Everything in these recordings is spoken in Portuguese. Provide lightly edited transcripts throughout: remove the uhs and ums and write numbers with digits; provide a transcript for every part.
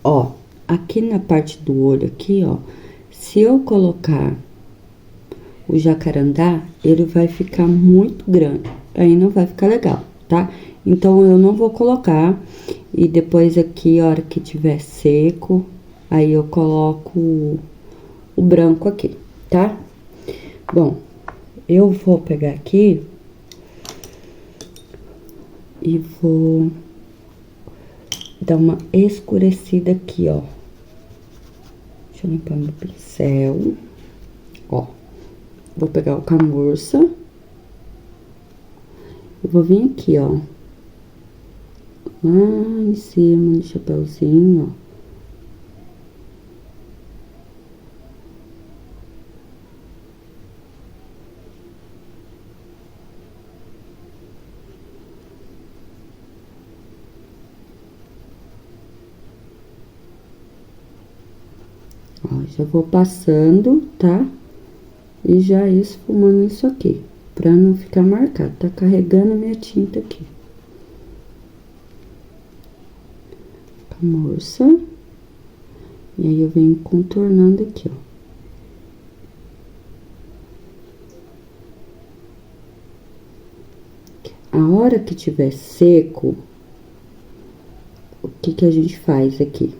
Ó, aqui na parte do olho aqui, ó, se eu colocar o jacarandá, ele vai ficar muito grande, aí não vai ficar legal, tá? Então, eu não vou colocar, e depois aqui, a hora que tiver seco, aí eu coloco o branco aqui, tá? Bom, eu vou pegar aqui e vou dar uma escurecida aqui, ó. Deixa eu limpar meu pincel, ó. Vou pegar o camurça. Eu vou vir aqui, ó. Lá em cima do chapéuzinho, ó. Ó, já vou passando, tá? E já esfumando isso aqui, pra não ficar marcado. Tá carregando a minha tinta aqui. Camurça. E aí, eu venho contornando aqui, ó. A hora que tiver seco, o que que a gente faz aqui?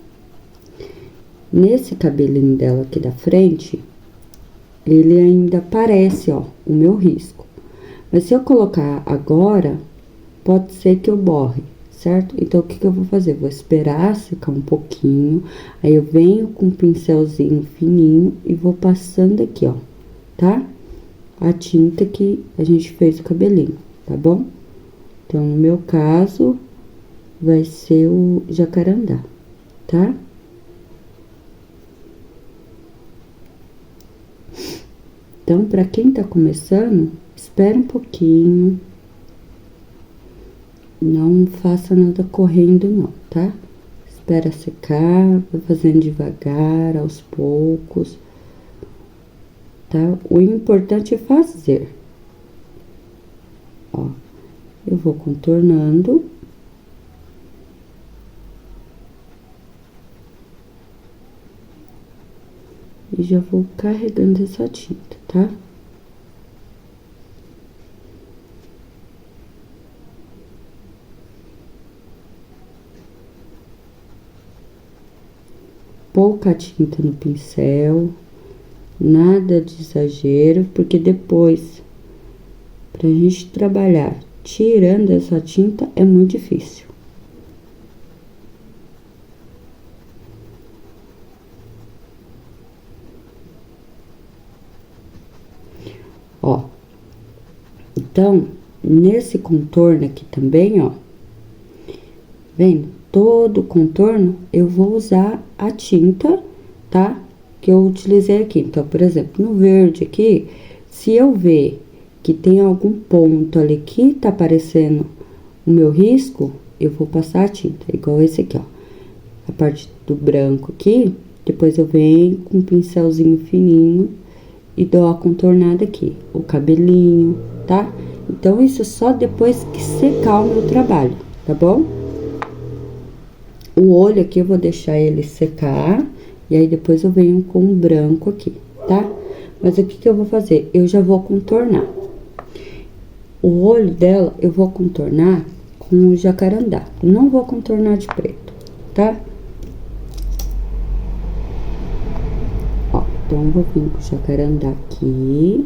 Nesse cabelinho dela aqui da frente, ele ainda aparece, ó, o meu risco. Mas se eu colocar agora, pode ser que eu borre, certo? Então, o que que eu vou fazer? Vou esperar secar um pouquinho, aí eu venho com um pincelzinho fininho e vou passando aqui, ó, tá? A tinta que a gente fez o cabelinho, tá bom? Então, no meu caso, vai ser o jacarandá, tá? Então, pra quem tá começando, espera um pouquinho. Não faça nada correndo, não, tá? Espera secar, vai fazendo devagar, aos poucos, tá? O importante é fazer. Ó, eu vou contornando. E já vou carregando essa tinta, tá? Pouca tinta no pincel, nada de exagero, porque depois, pra gente trabalhar tirando essa tinta, é muito difícil. Ó, então, nesse contorno aqui também, ó, vendo? Todo o contorno, eu vou usar a tinta, tá? Que eu utilizei aqui. Então, por exemplo, no verde aqui, se eu ver que tem algum ponto ali que tá aparecendo o meu risco, eu vou passar a tinta, igual esse aqui, ó. A parte do branco aqui, depois eu venho com um pincelzinho fininho e dou a contornada aqui, o cabelinho, tá? Então, isso só depois que secar o meu trabalho, tá bom? O olho aqui eu vou deixar ele secar, e aí depois eu venho com o branco aqui, tá? Mas o que que eu vou fazer? Eu já vou contornar. O olho dela eu vou contornar com o jacarandá, não vou contornar de preto, tá? Ó, então eu vou vir com o jacarandá aqui.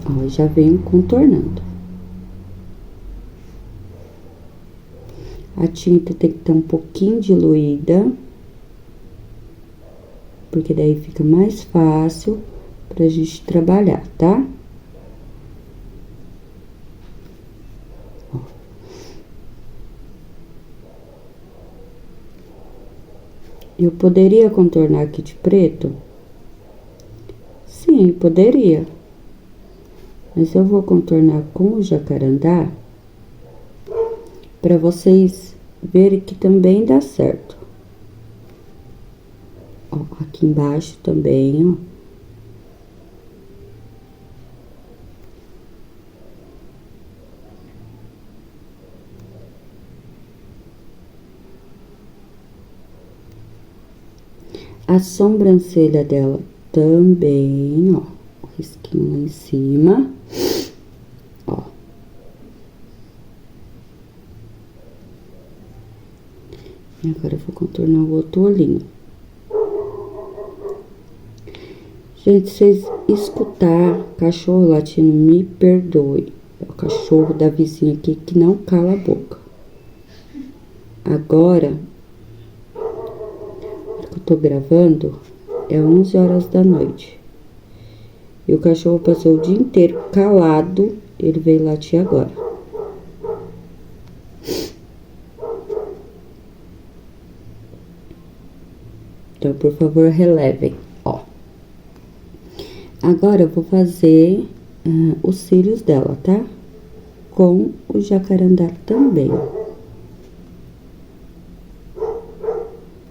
Ó, já venho contornando. A tinta tem que estar um pouquinho diluída, porque daí fica mais fácil pra gente trabalhar, tá? Ó. Eu poderia contornar aqui de preto? Sim, poderia. Mas eu vou contornar com o jacarandá para vocês verem que também dá certo. Ó, aqui embaixo também, ó. A sobrancelha dela também, ó. O risquinho lá em cima. Ó. E agora eu vou contornar o outro olhinho. Gente, se vocês escutar cachorro latindo, me perdoe. É o cachorro da vizinha aqui que não cala a boca. Agora, que eu tô gravando, é 11 horas da noite. E o cachorro passou o dia inteiro calado, ele veio latir agora. Então, por favor, relevem, ó. Agora, eu vou fazer os cílios dela, tá? Com o jacarandá também.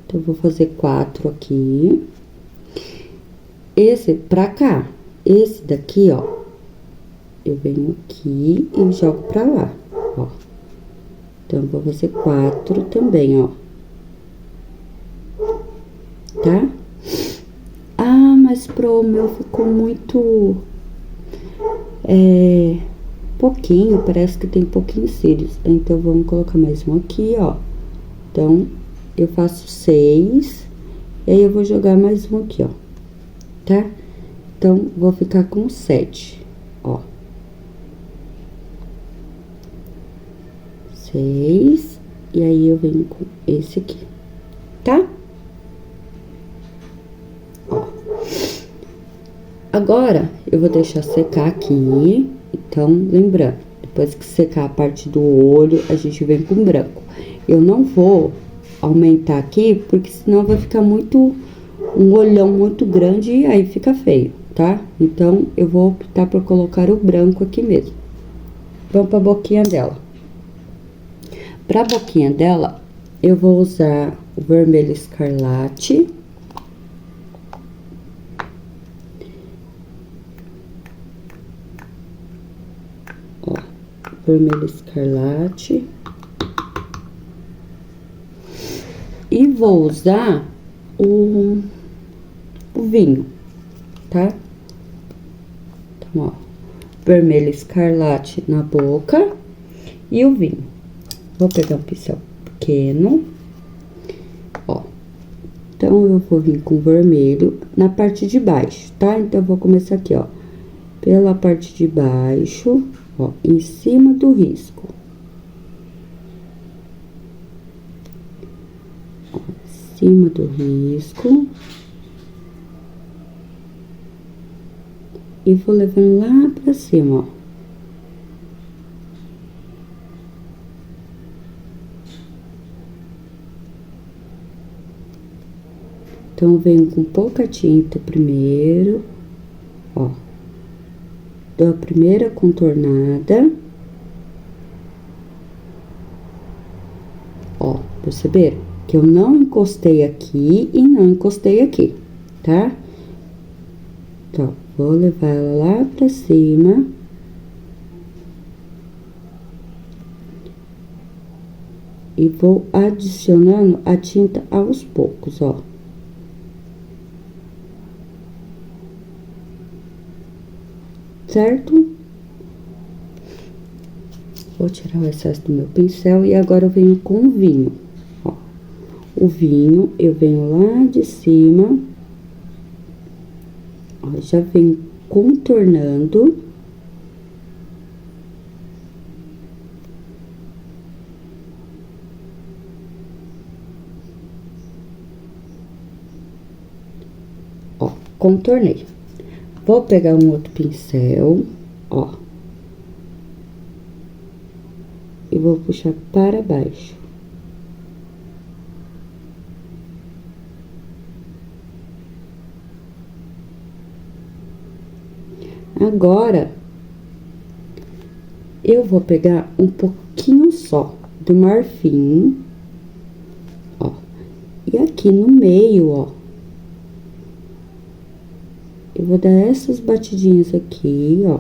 Então, eu vou fazer 4 aqui. Esse pra cá. Esse daqui, ó. Eu venho aqui e jogo pra lá, ó. Então, eu vou fazer 4 também, ó. Tá? Ah, mas pro meu ficou muito... pouquinho, parece que tem pouquinhos cílios. Então, vamos colocar mais um aqui, ó. Então, eu faço 6. E aí, eu vou jogar mais um aqui, ó. Tá? Então, vou ficar com 7, ó. 6. E aí, eu venho com esse aqui, tá? Ó. Agora, eu vou deixar secar aqui. Então, lembrando, depois que secar a parte do olho, a gente vem com branco. Eu não vou aumentar aqui, porque senão vai ficar muito... um olhão muito grande e aí fica feio, tá? Então, eu vou optar por colocar o branco aqui mesmo. Vamos pra boquinha dela. Pra boquinha dela, eu vou usar o vermelho escarlate. Ó, vermelho escarlate. E vou usar o vinho, tá? Então, ó, vermelho escarlate na boca e o vinho. Vou pegar um pincel pequeno, ó. Então, eu vou vir com vermelho na parte de baixo, tá? Então, eu vou começar aqui, ó, pela parte de baixo, ó, em cima do risco. Ó, em cima do risco. E vou levando lá pra cima, ó. Então, venho com pouca tinta primeiro, ó. Dou a primeira contornada. Ó, perceberam? Que eu não encostei aqui e não encostei aqui, tá? Então, vou levar ela lá pra cima. E vou adicionando a tinta aos poucos, ó. Certo? Vou tirar o excesso do meu pincel e agora eu venho com o vinho, ó. O vinho, eu venho lá de cima, ó, já venho contornando. Ó, contornei. Vou pegar um outro pincel, ó. E vou puxar para baixo. Agora, eu vou pegar um pouquinho só do marfim, ó. E aqui no meio, ó, eu vou dar essas batidinhas aqui, ó.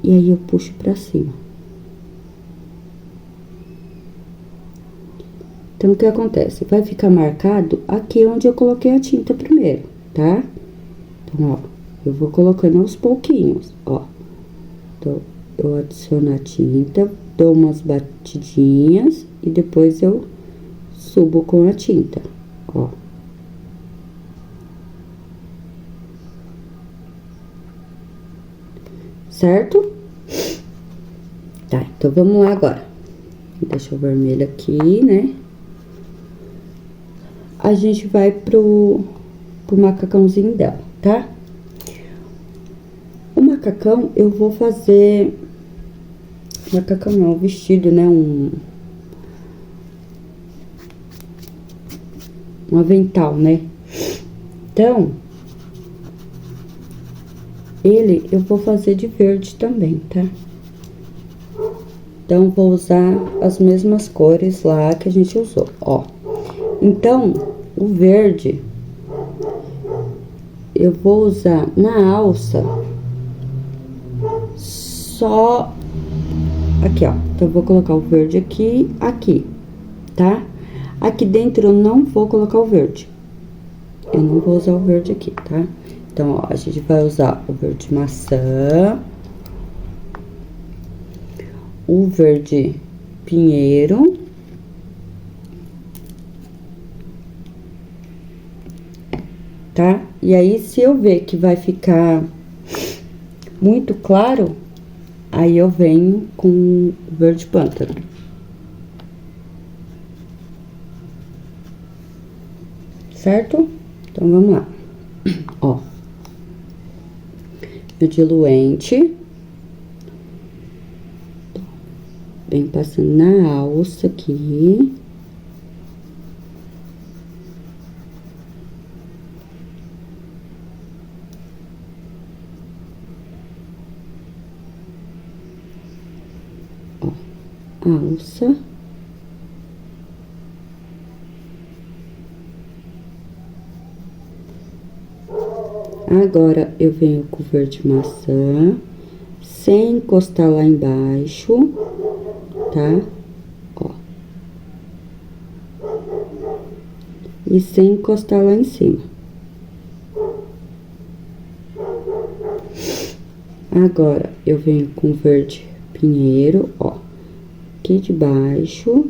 E aí, eu puxo pra cima. Então, o que acontece? Vai ficar marcado aqui onde eu coloquei a tinta primeiro, tá? Então, ó, eu vou colocando aos pouquinhos, ó. Então, eu adiciono a tinta, dou umas batidinhas e depois eu subo com a tinta, ó. Certo? Tá, então vamos lá agora. Deixa o vermelho aqui, né? A gente vai pro macacãozinho dela, tá? O macacão, eu vou fazer... Macacão não, vestido, né? Um avental, né? Então, ele eu vou fazer de verde também, tá? Então, vou usar as mesmas cores lá que a gente usou, ó. Então, o verde, eu vou usar na alça só aqui, ó. Então, eu vou colocar o verde aqui, tá? Aqui dentro eu não vou colocar o verde. Eu não vou usar o verde aqui, tá? Então, ó, a gente vai usar o verde maçã, o verde pinheiro, tá? E aí, se eu ver que vai ficar muito claro, aí eu venho com o verde pântano. Certo? Então, vamos lá. Ó. O diluente. Vem passando na alça aqui. Ó, alça. Agora, eu venho com o verde maçã, sem encostar lá embaixo, tá? Ó. E sem encostar lá em cima. Agora, eu venho com o verde pinheiro, ó. Aqui de baixo.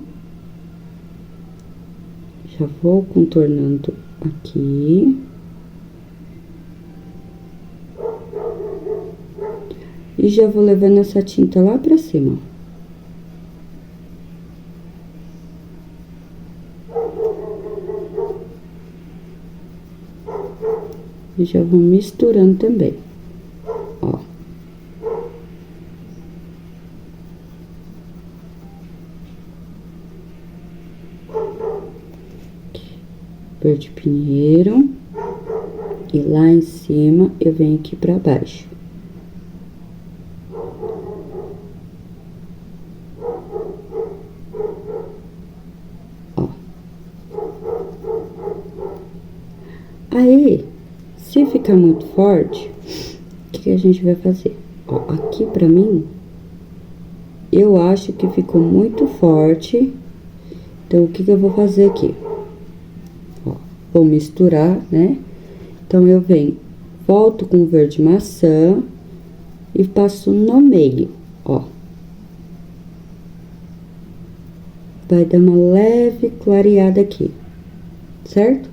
Já vou contornando aqui. E já vou levando essa tinta lá pra cima, e já vou misturando também, ó. Verde pinheiro. E lá em cima, eu venho aqui pra baixo. Ó. Aí, se ficar muito forte, o que a gente vai fazer? Ó, aqui pra mim, eu acho que ficou muito forte. Então, o que eu vou fazer aqui? Ó, vou misturar, né? Então, eu venho, volto com o verde maçã e passo no meio, ó. Vai dar uma leve clareada aqui, certo?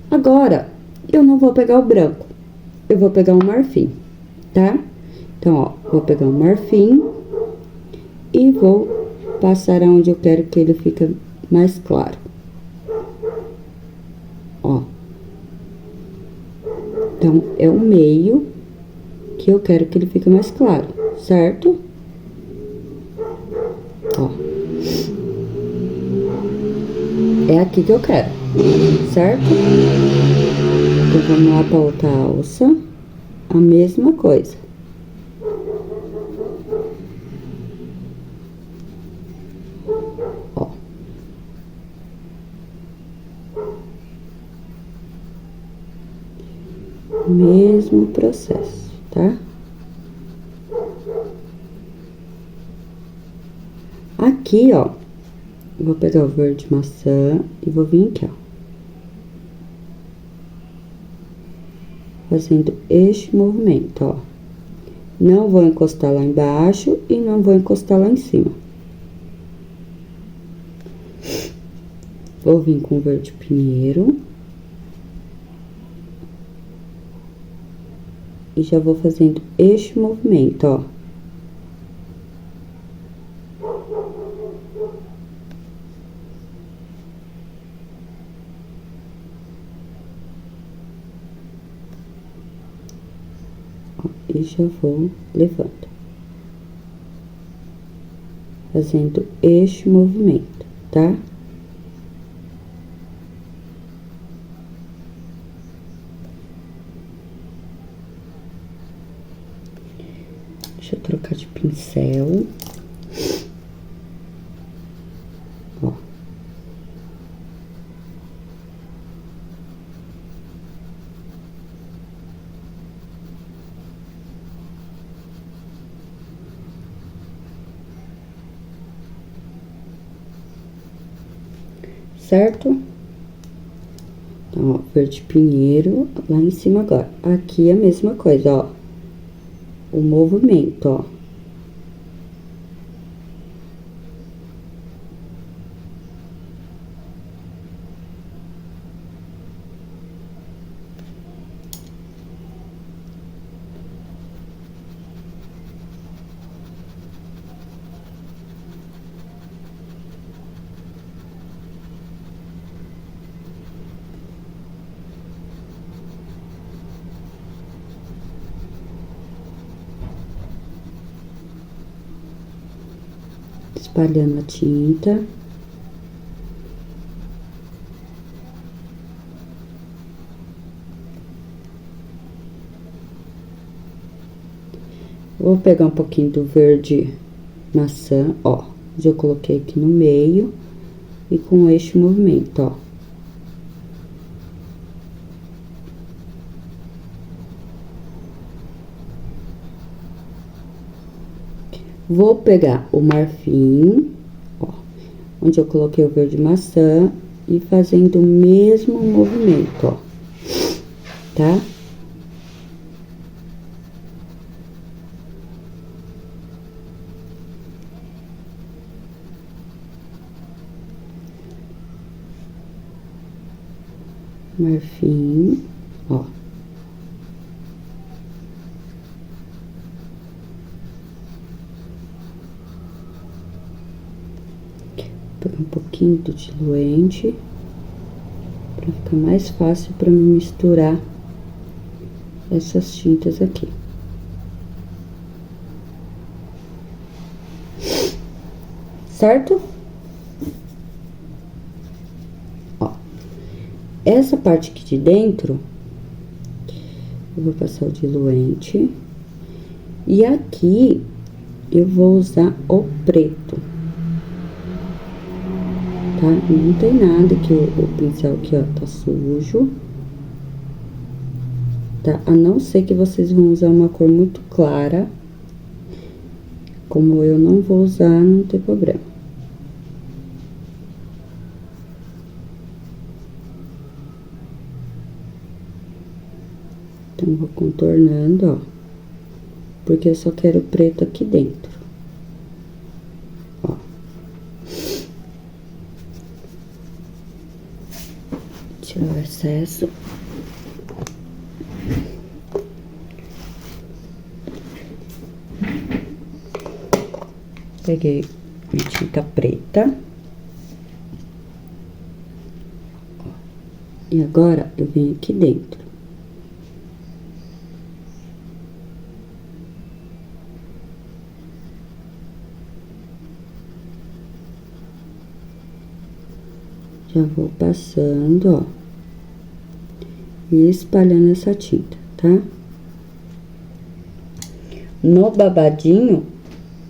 Agora, eu não vou pegar o branco, eu vou pegar o marfim, tá? Então, ó, vou pegar o marfim e vou passar aonde eu quero que ele fique mais claro. Ó. Então, é o meio que eu quero que ele fique mais claro, certo? Ó. É aqui que eu quero, certo? Então, vamos lá pra outra alça. A mesma coisa. Ó. Mesmo processo, tá? Aqui, ó, Vou pegar o verde maçã e vou vir aqui, ó. Fazendo este movimento, ó. Não vou encostar lá embaixo e não vou encostar lá em cima. Vou vir com o verde pinheiro. E já vou fazendo este movimento, ó. E já vou levando. Fazendo este movimento, tá? Deixa eu trocar de pincel. Ó. Certo? Então, ó, verde pinheiro lá em cima agora. Aqui é a mesma coisa, ó. O movimento, ó. Espalhando a tinta. Vou pegar um pouquinho do verde maçã, ó. Já coloquei aqui no meio e com este movimento, ó. Vou pegar o marfim, ó, onde eu coloquei o verde maçã e fazendo o mesmo movimento, ó, tá? Marfim, ó. Pegar um pouquinho do diluente, pra ficar mais fácil pra me misturar essas tintas aqui. Certo? Ó, essa parte aqui de dentro, eu vou passar o diluente. E aqui, eu vou usar o preto. Tá? Não tem nada que o pincel aqui, ó, tá sujo. Tá? A não ser que vocês vão usar uma cor muito clara. Como eu não vou usar, não tem problema. Então, vou contornando, ó. Porque eu só quero preto aqui dentro. Ó. Tirar o excesso. Peguei minha tinta preta. E agora, eu venho aqui dentro. Já vou passando, ó. E espalhando essa tinta, tá? No babadinho,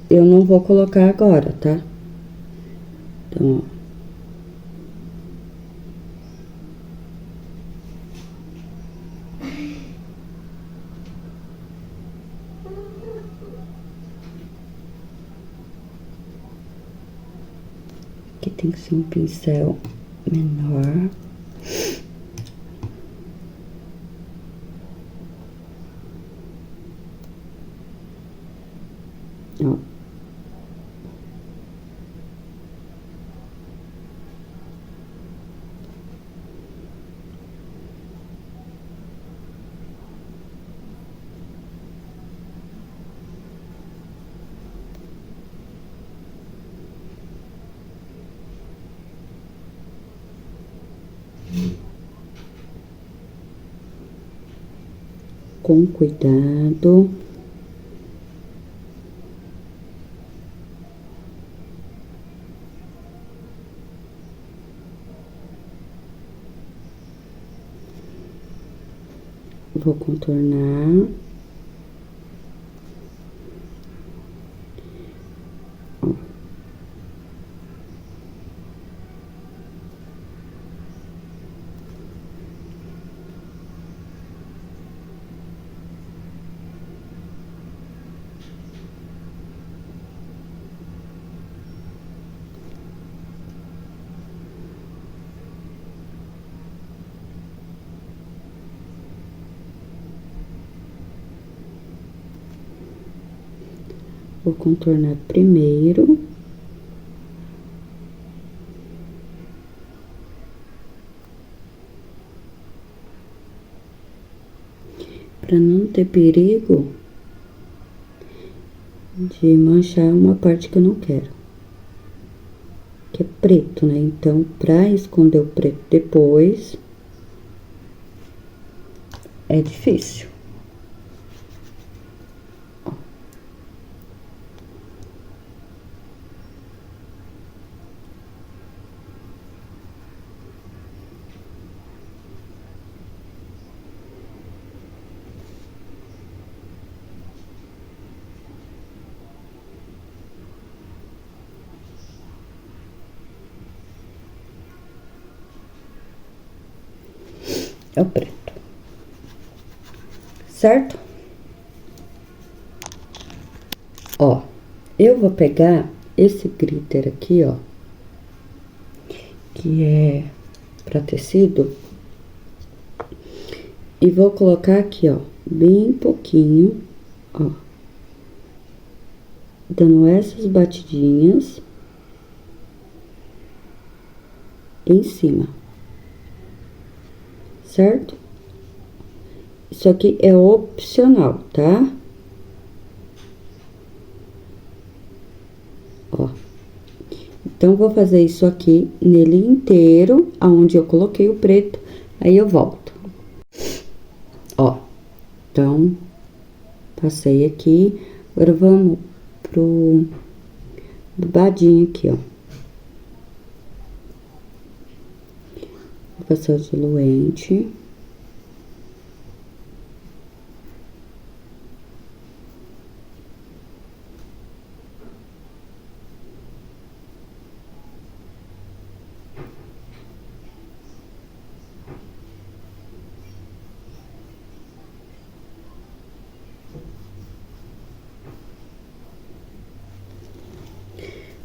eu não vou colocar agora, tá? Então, ó. que tem que ser um pincel menor. Ó. Com cuidado. Vou contornar. Ó. Vou contornar primeiro. Pra não ter perigo de manchar uma parte que eu não quero. Que é preto, né? Então, pra esconder o preto depois, é difícil. É o preto. Certo? Ó, eu vou pegar esse glitter aqui, ó, que é pra tecido, e vou colocar aqui, ó, bem pouquinho, ó, dando essas batidinhas em cima, certo? Isso aqui é opcional, tá? Ó. Então, vou fazer isso aqui nele inteiro, aonde eu coloquei o preto, aí eu volto. Ó, então, passei aqui, agora vamos pro babadinho aqui, ó. Vou passar o diluente.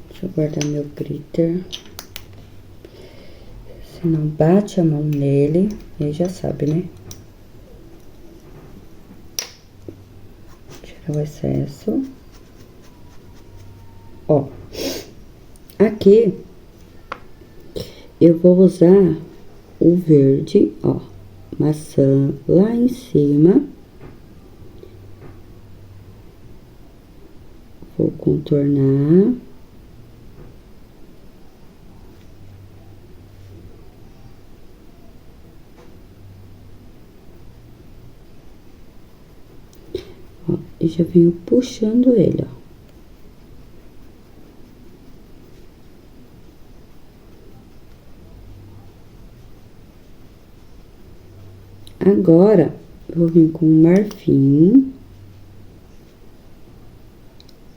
Deixa eu guardar meu glitter. Se não bate a mão nele, aí já sabe, né? Tirar o excesso. Ó, aqui eu vou usar o verde, ó, maçã lá em cima. Vou contornar. Ó, e já venho puxando ele, ó. Agora, eu vou vir com o marfim,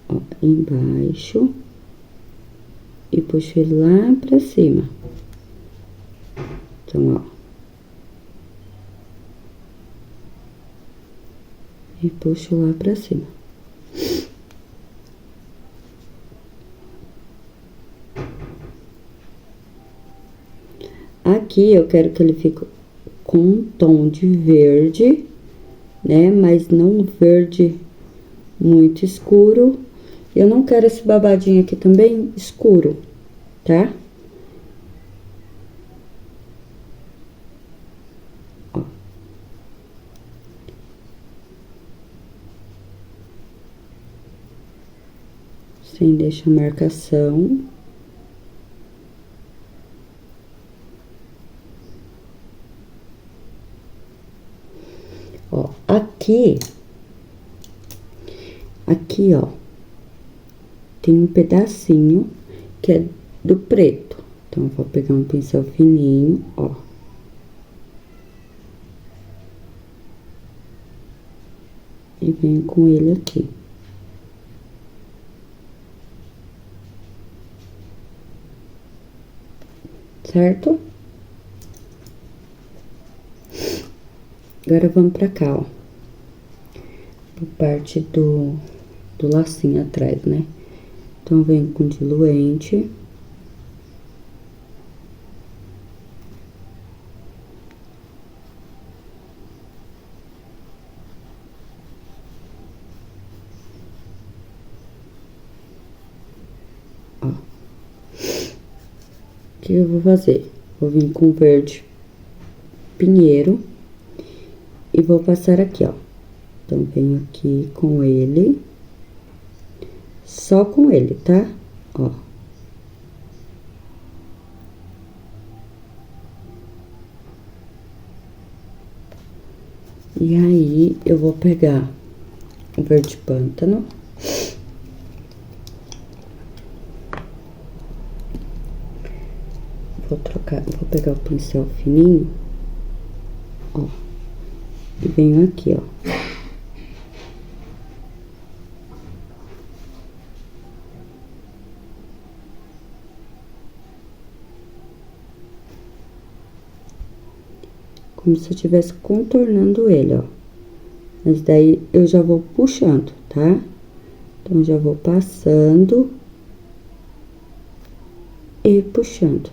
ó, embaixo, e puxo ele lá pra cima. Então, ó. E puxo lá pra cima. Aqui eu quero que ele fique com um tom de verde, né? Mas não verde muito escuro. Eu não quero esse babadinho aqui também escuro, tá? Ó. Sem deixar marcação. Ó, aqui, ó, tem um pedacinho que é do preto. Então, eu vou pegar um pincel fininho, ó. E venho com ele aqui. Certo? Agora, vamos pra cá, ó. Por parte do lacinho atrás, né? Então, venho com diluente. Ó. O que eu vou fazer? Vou vir com verde pinheiro e vou passar aqui, ó. Então, venho aqui com ele, só com ele, tá? Ó. E aí, eu vou pegar o verde pântano. Vou pegar o pincel fininho, ó. E venho aqui, ó. Como se eu estivesse contornando ele, ó. Mas daí, eu já vou puxando, tá? Então, já vou passando e puxando.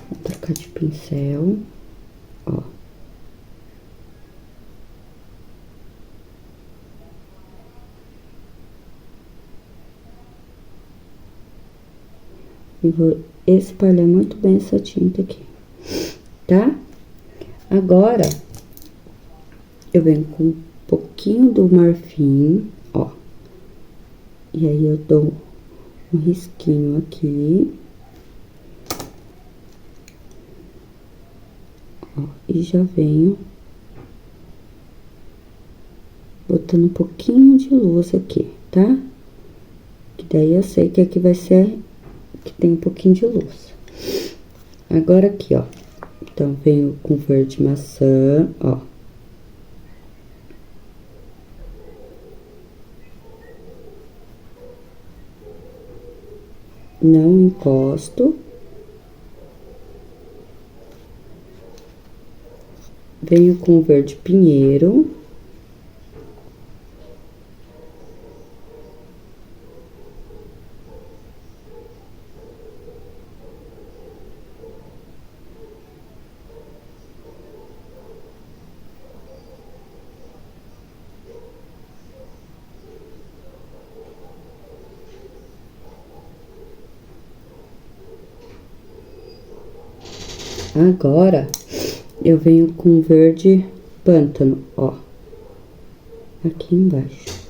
Vou trocar de pincel, ó. E vou espalhar muito bem essa tinta aqui, tá? Agora, eu venho com um pouquinho do marfim, ó. E aí, eu dou um risquinho aqui. Ó, e já venho botando um pouquinho de luz aqui, tá? Que daí eu sei que aqui vai ser que tem um pouquinho de luz. Agora aqui, ó. Então, venho com verde maçã, ó. Não encosto. Venho com verde pinheiro. Agora, eu venho com verde pântano, ó. Aqui embaixo.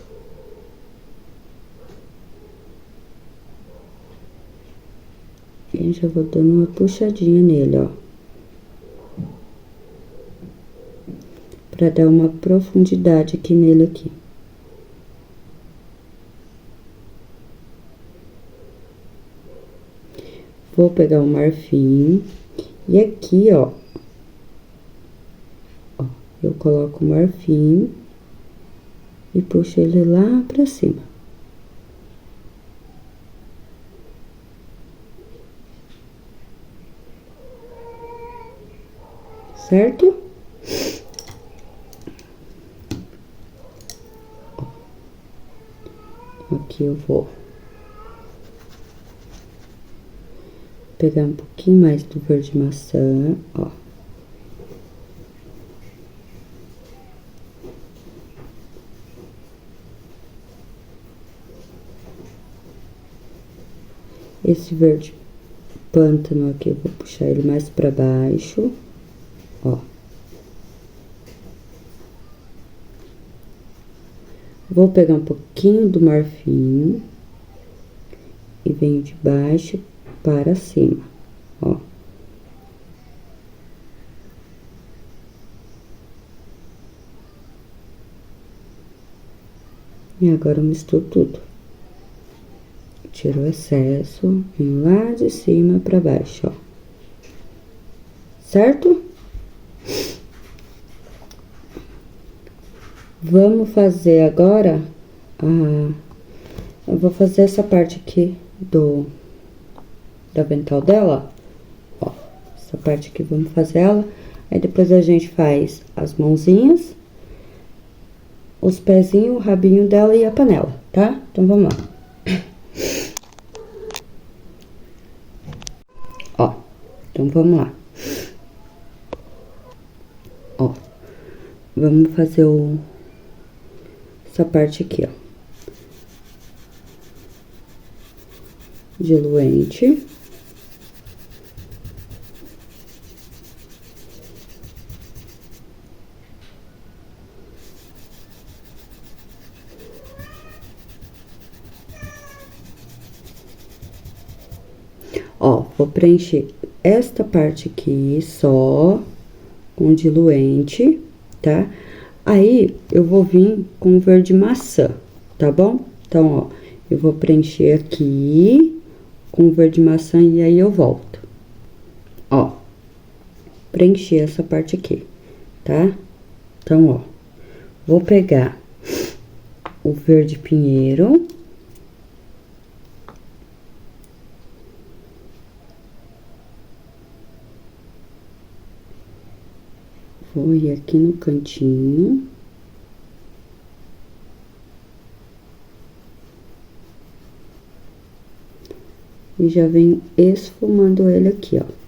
E já vou dando uma puxadinha nele, ó. Pra dar uma profundidade aqui nele aqui. Vou pegar o marfim. E aqui, ó, eu coloco o marfim e puxo ele lá pra cima. certo? Aqui eu vou pegar um pouquinho mais do verde maçã, ó. Esse verde pântano aqui, eu vou puxar ele mais pra baixo, ó. Vou pegar um pouquinho do marfim e venho de baixo para cima, ó. E agora eu misturo tudo. Tiro o excesso, venho lá de cima pra baixo, ó. Certo? Vamos fazer agora eu vou fazer essa parte aqui do avental dela, ó. Essa parte aqui, vamos fazer ela. Aí depois a gente faz as mãozinhas, os pezinhos, o rabinho dela e a panela, tá? Então, vamos lá. Ó, então, vamos lá. Ó, vamos fazer essa parte aqui, ó. Diluente. Ó, vou preencher esta parte aqui só com diluente, tá? Aí, eu vou vir com verde maçã, tá bom? Então, ó, eu vou preencher aqui com verde maçã e aí eu volto. Ó, preencher essa parte aqui, tá? Então, ó, vou pegar o verde pinheiro. Vou ir aqui no cantinho. E já venho esfumando ele aqui, ó.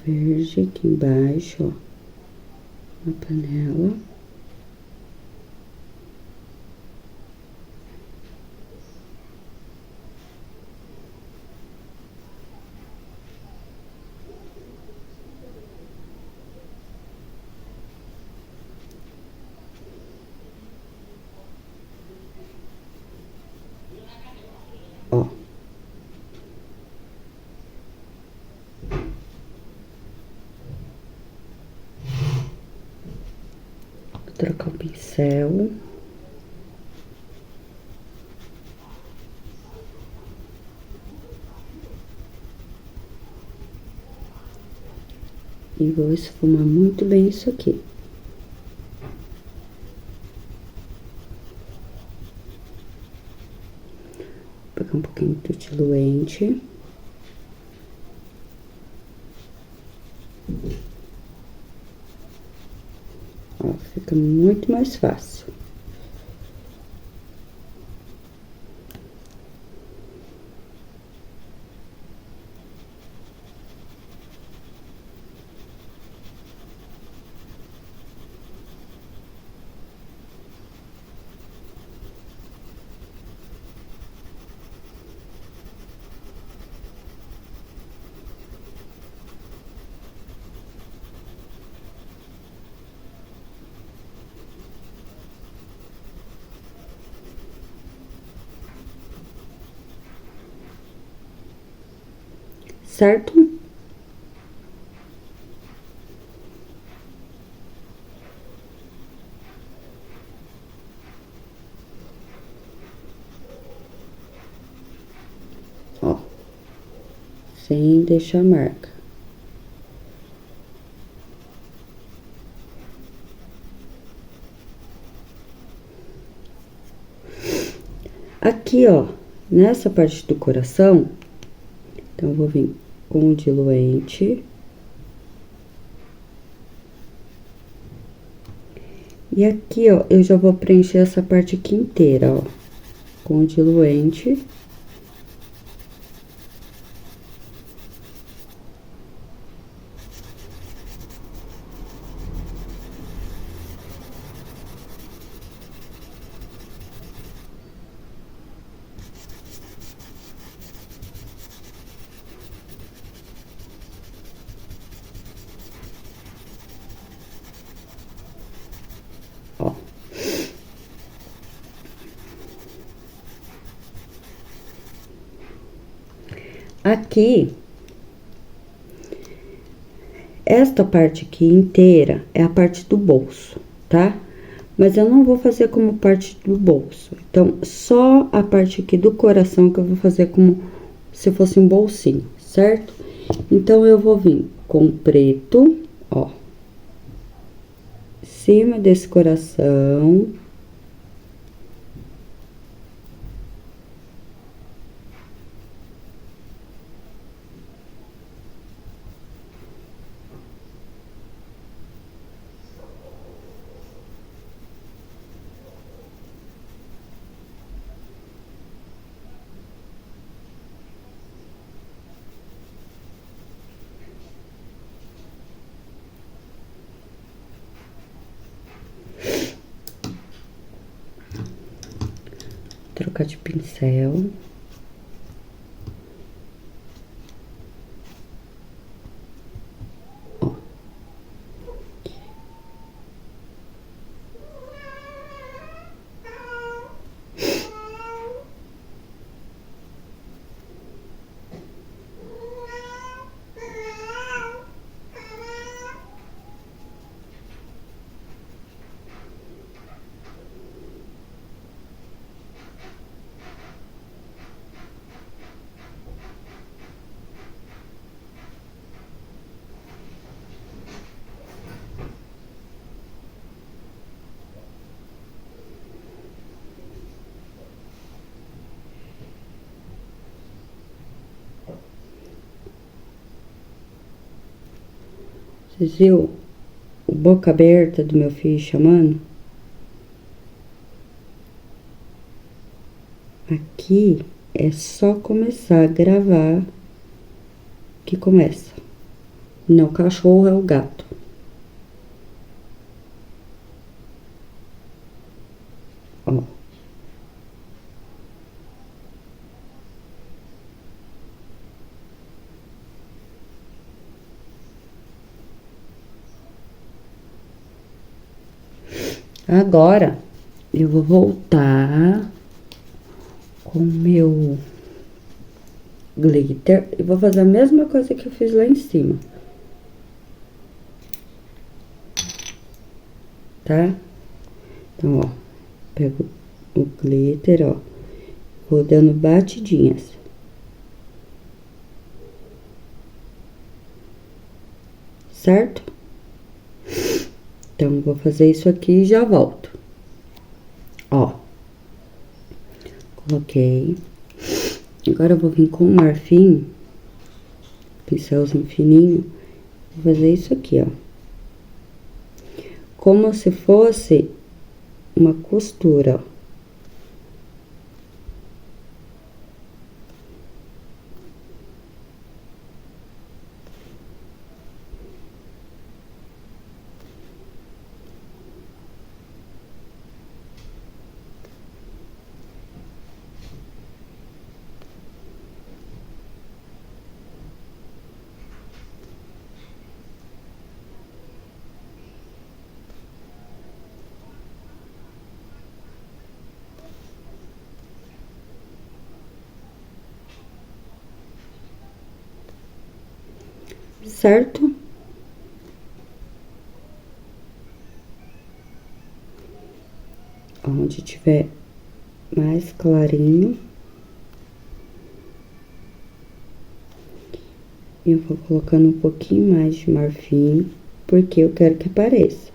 Verde aqui embaixo, ó, na panela. Ó. Vou trocar o pincel. E vou esfumar muito bem isso aqui. Vou pegar um pouquinho do diluente. Ó, fica muito mais fácil. certo? Ó, sem deixar marca. Aqui, ó, nessa parte do coração, então, eu vou vir com o diluente. E aqui, ó, eu já vou preencher essa parte aqui inteira, ó, com o diluente. Ó. Aqui, esta parte aqui inteira é a parte do bolso, tá? Mas eu não vou fazer como parte do bolso. Então, só a parte aqui do coração que eu vou fazer como se fosse um bolsinho, certo? Então, eu vou vir com preto, ó. Em cima desse coração. Trocar de pincel. Ó. Vocês viram o boca aberta do meu filho chamando? Aqui é só começar a gravar que começa. Não, o cachorro é o gato. Ó. Agora, eu vou voltar com o meu glitter e vou fazer a mesma coisa que eu fiz lá em cima. Tá? Então, ó, pego o glitter, ó, vou dando batidinhas. Certo? Então, vou fazer isso aqui e já volto. Ó. Coloquei. Agora, eu vou vir com o marfim, pincelzinho fininho, vou fazer isso aqui, ó. Como se fosse uma costura, ó. certo? Onde tiver mais clarinho, eu vou colocando um pouquinho mais de marfim, porque eu quero que apareça.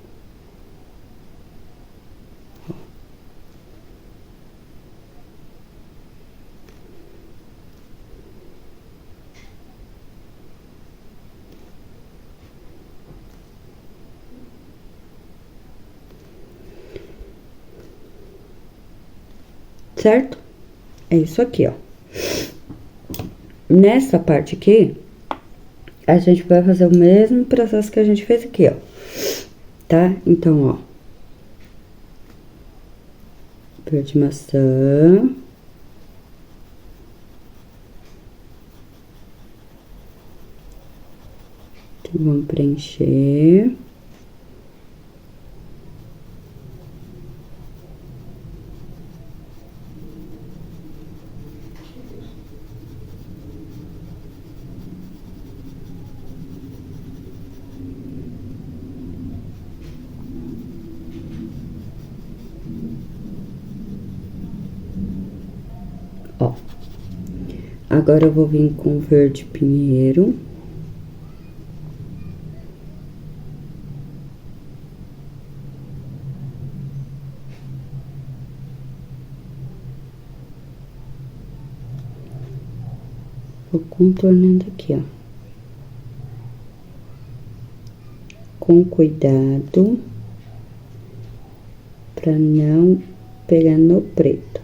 Certo? É isso aqui, ó. Nessa parte aqui, a gente vai fazer o mesmo processo que a gente fez aqui, ó. Tá? Então, ó. Verde maçã. Então, vamos preencher. Ó, agora eu vou vir com verde pinheiro. Vou contornando aqui, ó. Com cuidado, pra não pegar no preto.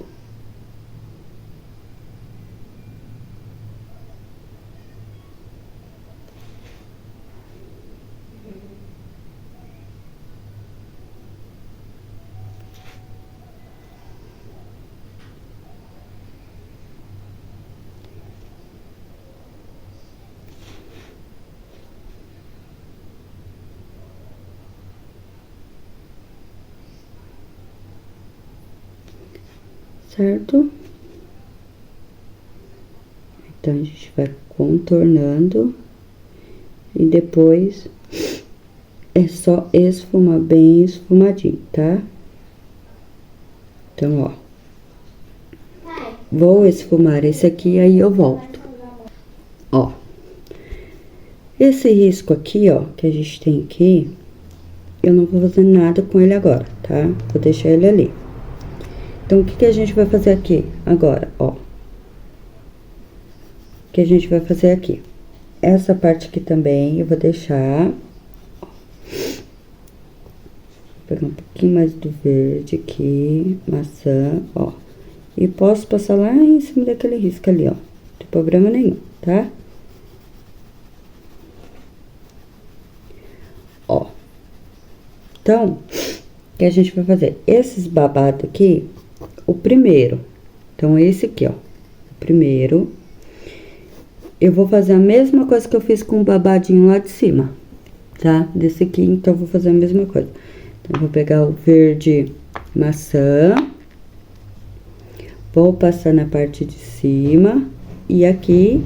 Certo? Então, a gente vai contornando e depois é só esfumar bem esfumadinho, tá? Então, ó, vou esfumar esse aqui, aí eu volto. Ó, esse risco aqui, ó, que a gente tem aqui, eu não vou fazer nada com ele agora, tá? Vou deixar ele ali. Então, o que que a gente vai fazer aqui agora, ó? O que a gente vai fazer aqui? Essa parte aqui também eu vou deixar. Vou pegar um pouquinho mais do verde aqui, maçã, ó. E posso passar lá em cima daquele risco ali, ó. Não tem problema nenhum, tá? Ó. Então, o que a gente vai fazer? Esses babados aqui, o primeiro. Então, esse aqui, ó. O primeiro. Eu vou fazer a mesma coisa que eu fiz com o babadinho lá de cima, tá? Desse aqui, então, eu vou fazer a mesma coisa. Então, eu vou pegar o verde maçã. Vou passar na parte de cima. E aqui,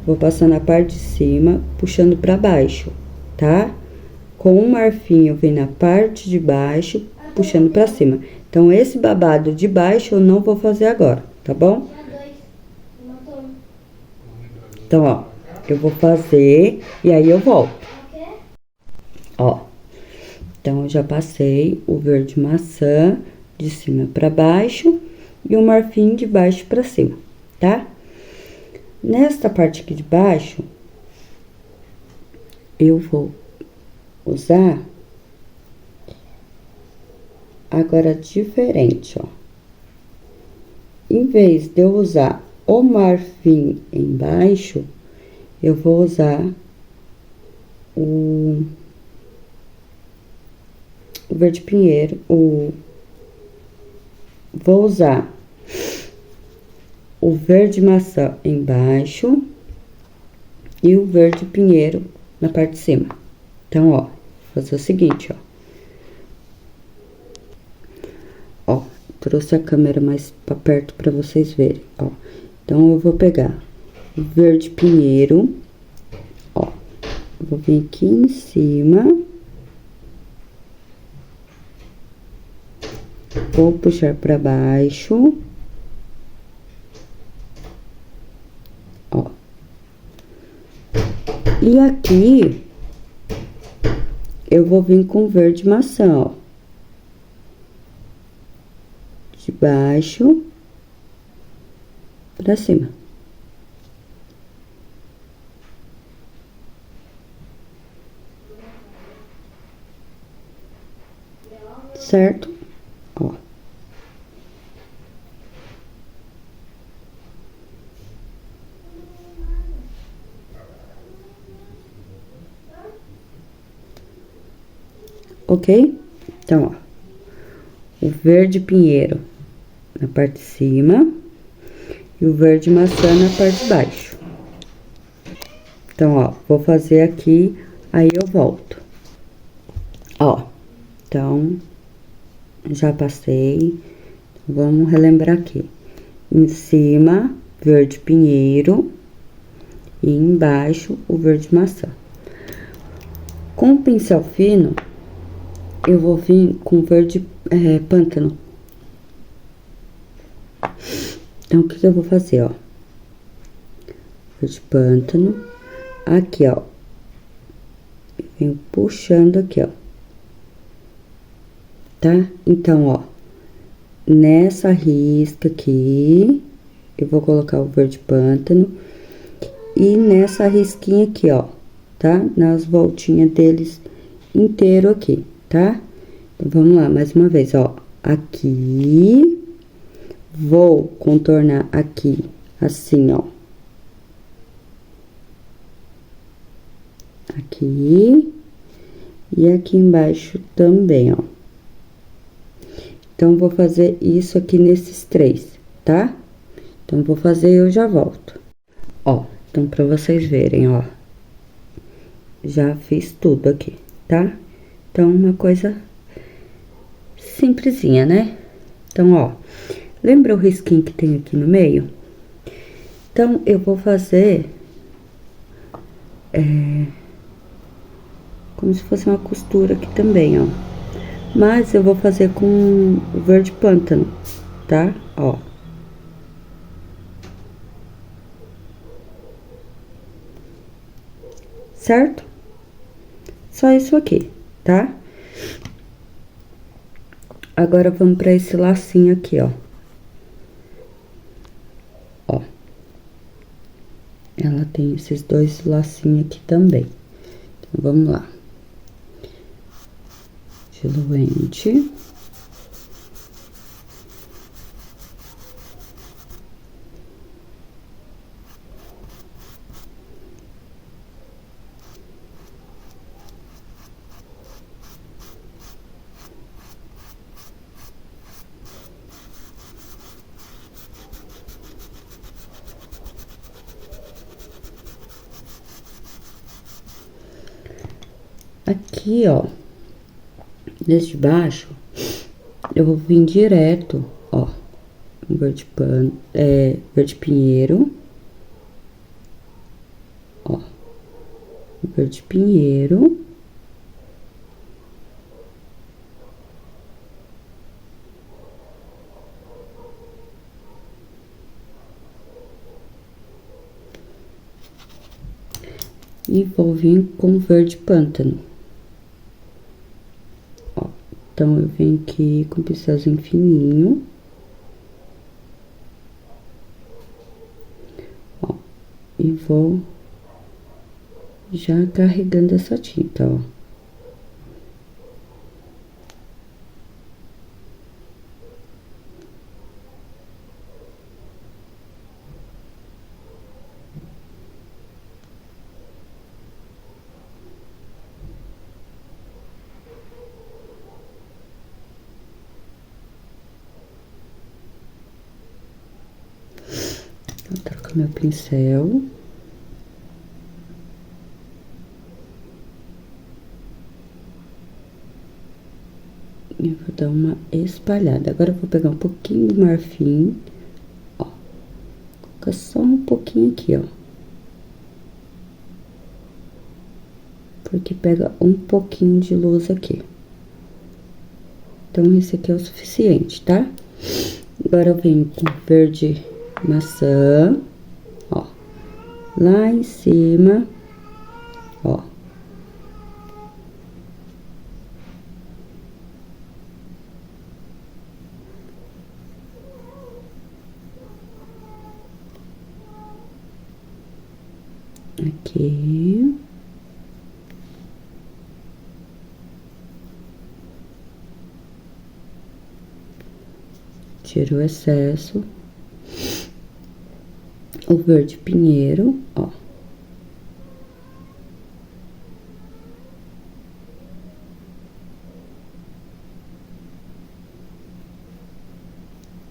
vou passar na parte de cima, puxando pra baixo, tá? Com o marfim, eu venho na parte de baixo, puxando pra cima. Então, esse babado de baixo eu não vou fazer agora, tá bom? Então, ó, eu vou fazer e aí eu volto. Ó, então, eu já passei o verde maçã de cima pra baixo e o marfim de baixo pra cima, tá? Nesta parte aqui de baixo, eu vou usar agora diferente, ó. Em vez de eu usar o marfim embaixo, eu vou usar o verde pinheiro, vou usar o verde maçã embaixo e o verde pinheiro na parte de cima. Então, ó, vou fazer o seguinte, ó. Ó, trouxe a câmera mais pra perto pra vocês verem, ó. Então, eu vou pegar o verde pinheiro, ó, vou vir aqui em cima. Vou puxar pra baixo. Ó. E aqui, eu vou vir com verde maçã, ó. De baixo pra cima. Certo? Ó. Ok? Então, ó. O verde pinheiro na parte de cima e o verde maçã na parte de baixo. Então, ó, vou fazer aqui, aí eu volto. Ó, então, já passei. Vamos relembrar aqui. Em cima, verde pinheiro e embaixo o verde maçã. Com o pincel fino, eu vou vir com verde pântano. Então, o que eu vou fazer, ó? Verde pântano. Aqui, ó. Venho puxando aqui, ó. Tá? Então, ó. Nessa risca aqui, eu vou colocar o verde pântano. E nessa risquinha aqui, ó. Tá? Nas voltinhas deles inteiro aqui, tá? Então, vamos lá, mais uma vez, ó. Aqui. Vou contornar aqui, assim, ó. Aqui. E aqui embaixo também, ó. Então, vou fazer isso aqui nesses três, tá? Então, vou fazer e eu já volto. Ó, então, pra vocês verem, ó. Já fiz tudo aqui, tá? Então, uma coisa simplesinha, né? Então, ó. Lembra o risquinho que tem aqui no meio? Então, eu vou fazer... como se fosse uma costura aqui também, ó. Mas eu vou fazer com o verde pântano, tá? Ó. Certo? Só isso aqui, tá? Agora, vamos pra esse lacinho aqui, ó. Ó. Ela tem esses dois lacinhos aqui também. Então, vamos lá. Diluente. Aqui, ó, nesse de baixo, eu vou vir direto, ó, verde pinheiro, ó, verde pinheiro, e vou vir com verde pântano. Ó, então, eu venho aqui com o pincelzinho fininho. Ó, e vou já carregando essa tinta, ó. Vou trocar meu pincel. E vou dar uma espalhada. Agora, eu vou pegar um pouquinho do marfim, ó. Colocar só um pouquinho aqui, ó. porque pega um pouquinho de luz aqui. Então, esse aqui é o suficiente, tá? Agora, eu venho com verde maçã, ó, lá em cima, ó. Aqui. Tiro o excesso. O verde pinheiro, ó.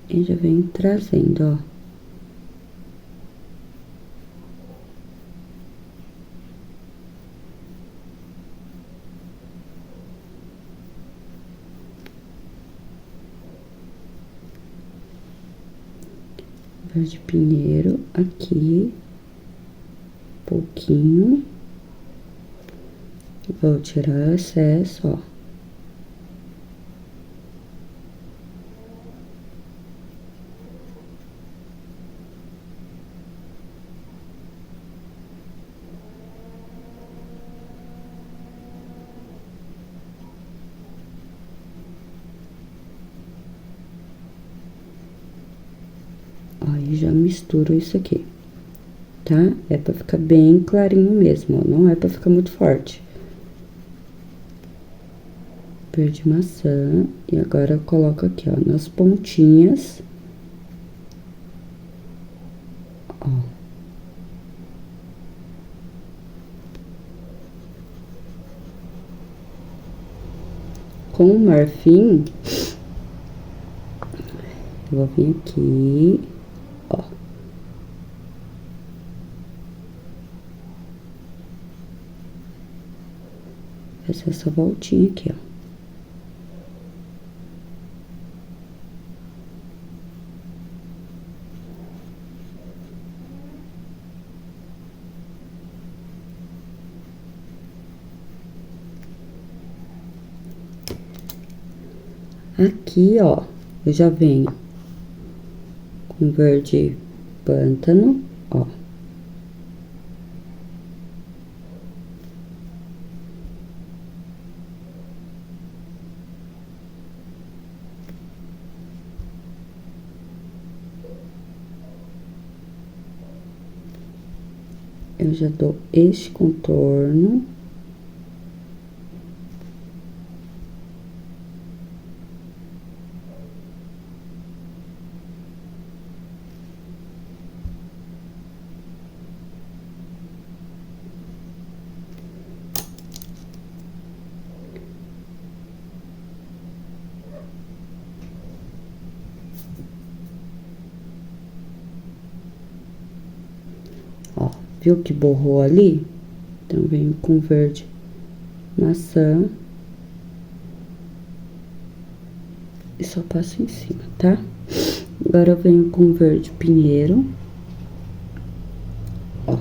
E já vem trazendo, ó. Verde pinheiro aqui, pouquinho. Vou tirar o excesso, ó. Aí já misturo isso aqui, tá? É pra ficar bem clarinho mesmo, ó, não é pra ficar muito forte. Verde maçã, e agora eu coloco aqui, ó, nas pontinhas. Ó. Com o marfim, eu vou vir aqui, ó. Fazer essa voltinha aqui, ó. Aqui, ó, eu já venho com verde pântano, ó. Eu já dou este contorno. Ó, viu que borrou ali? Então, venho com verde maçã. E só passo em cima, tá? Agora, eu venho com verde pinheiro. Ó.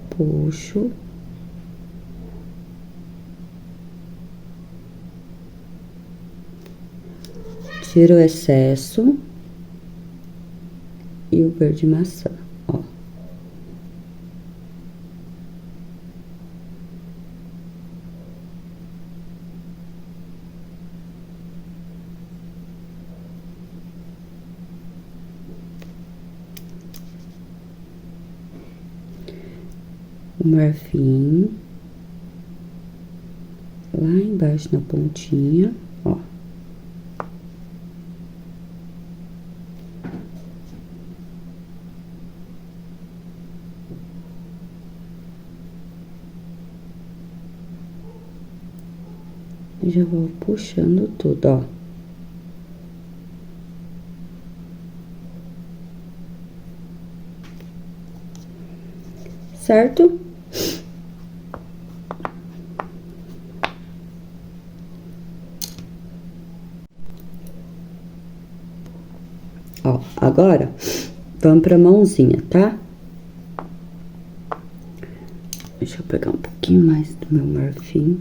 Puxo. Tiro o excesso. E o verde maçã, ó. O marfim. Lá embaixo na pontinha, ó. E já vou puxando tudo, ó. Certo? Ó, agora, vamos pra mãozinha, tá? Deixa eu pegar um pouquinho mais do meu marfim.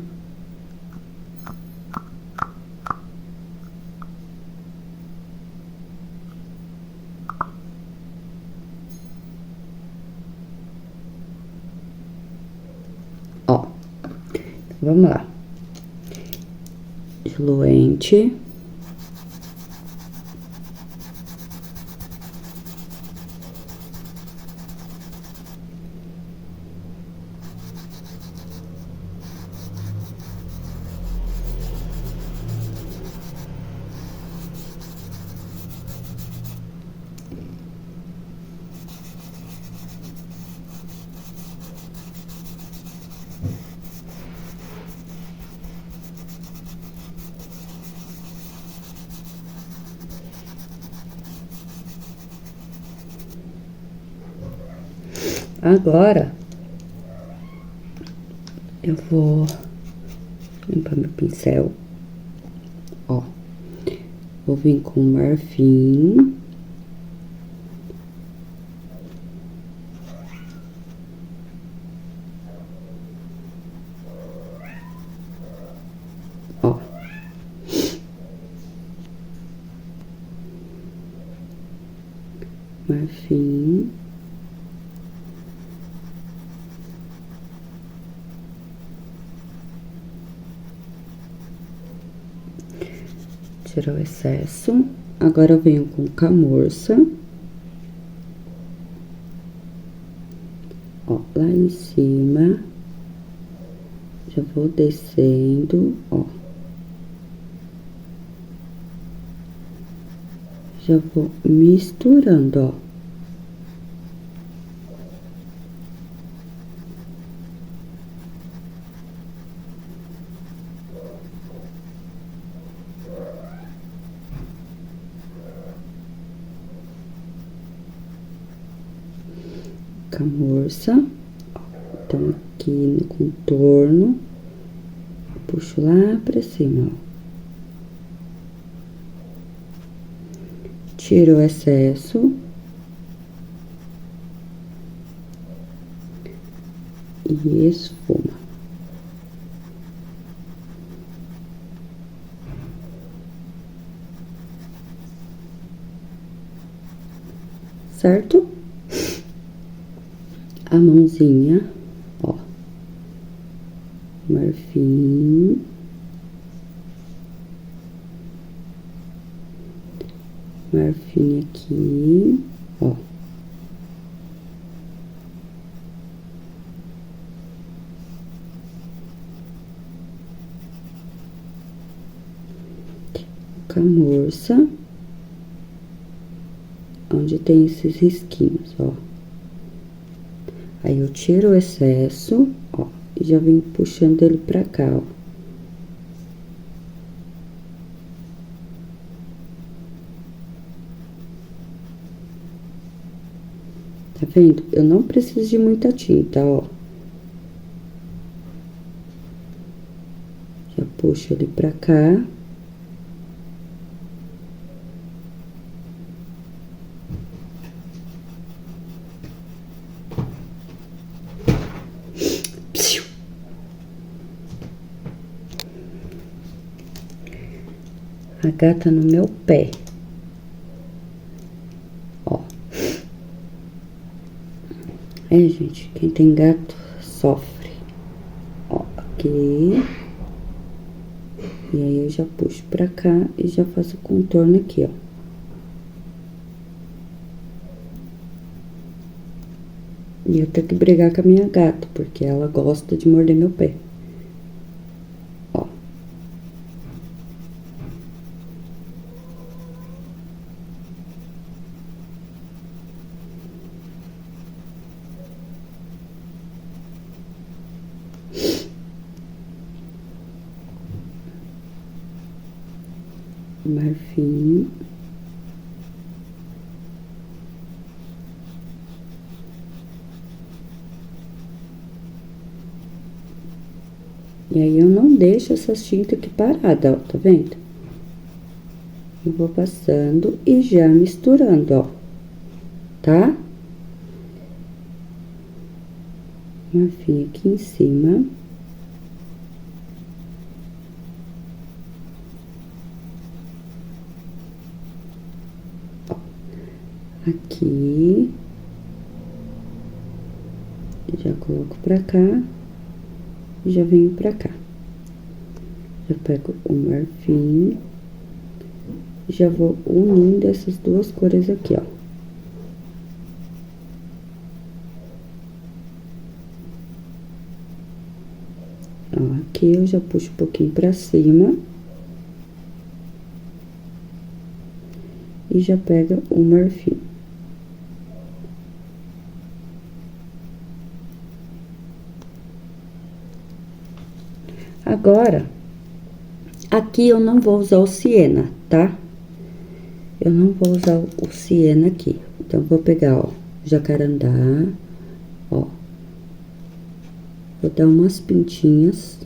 Ó, vamos lá. Diluente. Agora, eu vou limpar meu pincel. Ó, vou vir com marfim. Ó. Marfim. Tirar o excesso. Agora eu venho com camurça. Ó, lá em cima. Já vou descendo, ó. Já vou misturando, ó. Camurça. Então, aqui no contorno, puxo lá pra cima, ó. Tiro o excesso. E esfuma. Certo? A mãozinha, ó. Marfim. Marfim aqui, ó. Camurça. Onde tem esses risquinhos, ó. Aí, eu tiro o excesso, ó, e já venho puxando ele pra cá, ó. Tá vendo? Eu não preciso de muita tinta, ó. Já puxo ele pra cá. A gata no meu pé. Ó. É, gente, quem tem gato sofre. Ó, aqui. E aí, eu já puxo pra cá e já faço o contorno aqui, ó. E eu tenho que brigar com a minha gata, porque ela gosta de morder meu pé. Ó. Marfim. E aí, eu não deixo essas tintas aqui parada, ó, tá vendo? Eu vou passando e já misturando, ó. Tá? marfim aqui em cima. Ó, aqui. Já coloco pra cá. E já venho pra cá. Já pego o marfim. Já vou unindo essas duas cores aqui, ó. Ó, aqui eu já puxo um pouquinho pra cima. E já pega o marfim. Agora, aqui eu não vou usar o siena, tá? Eu não vou usar o siena aqui. Então, vou pegar, ó, jacarandá, ó. Vou dar umas pintinhas.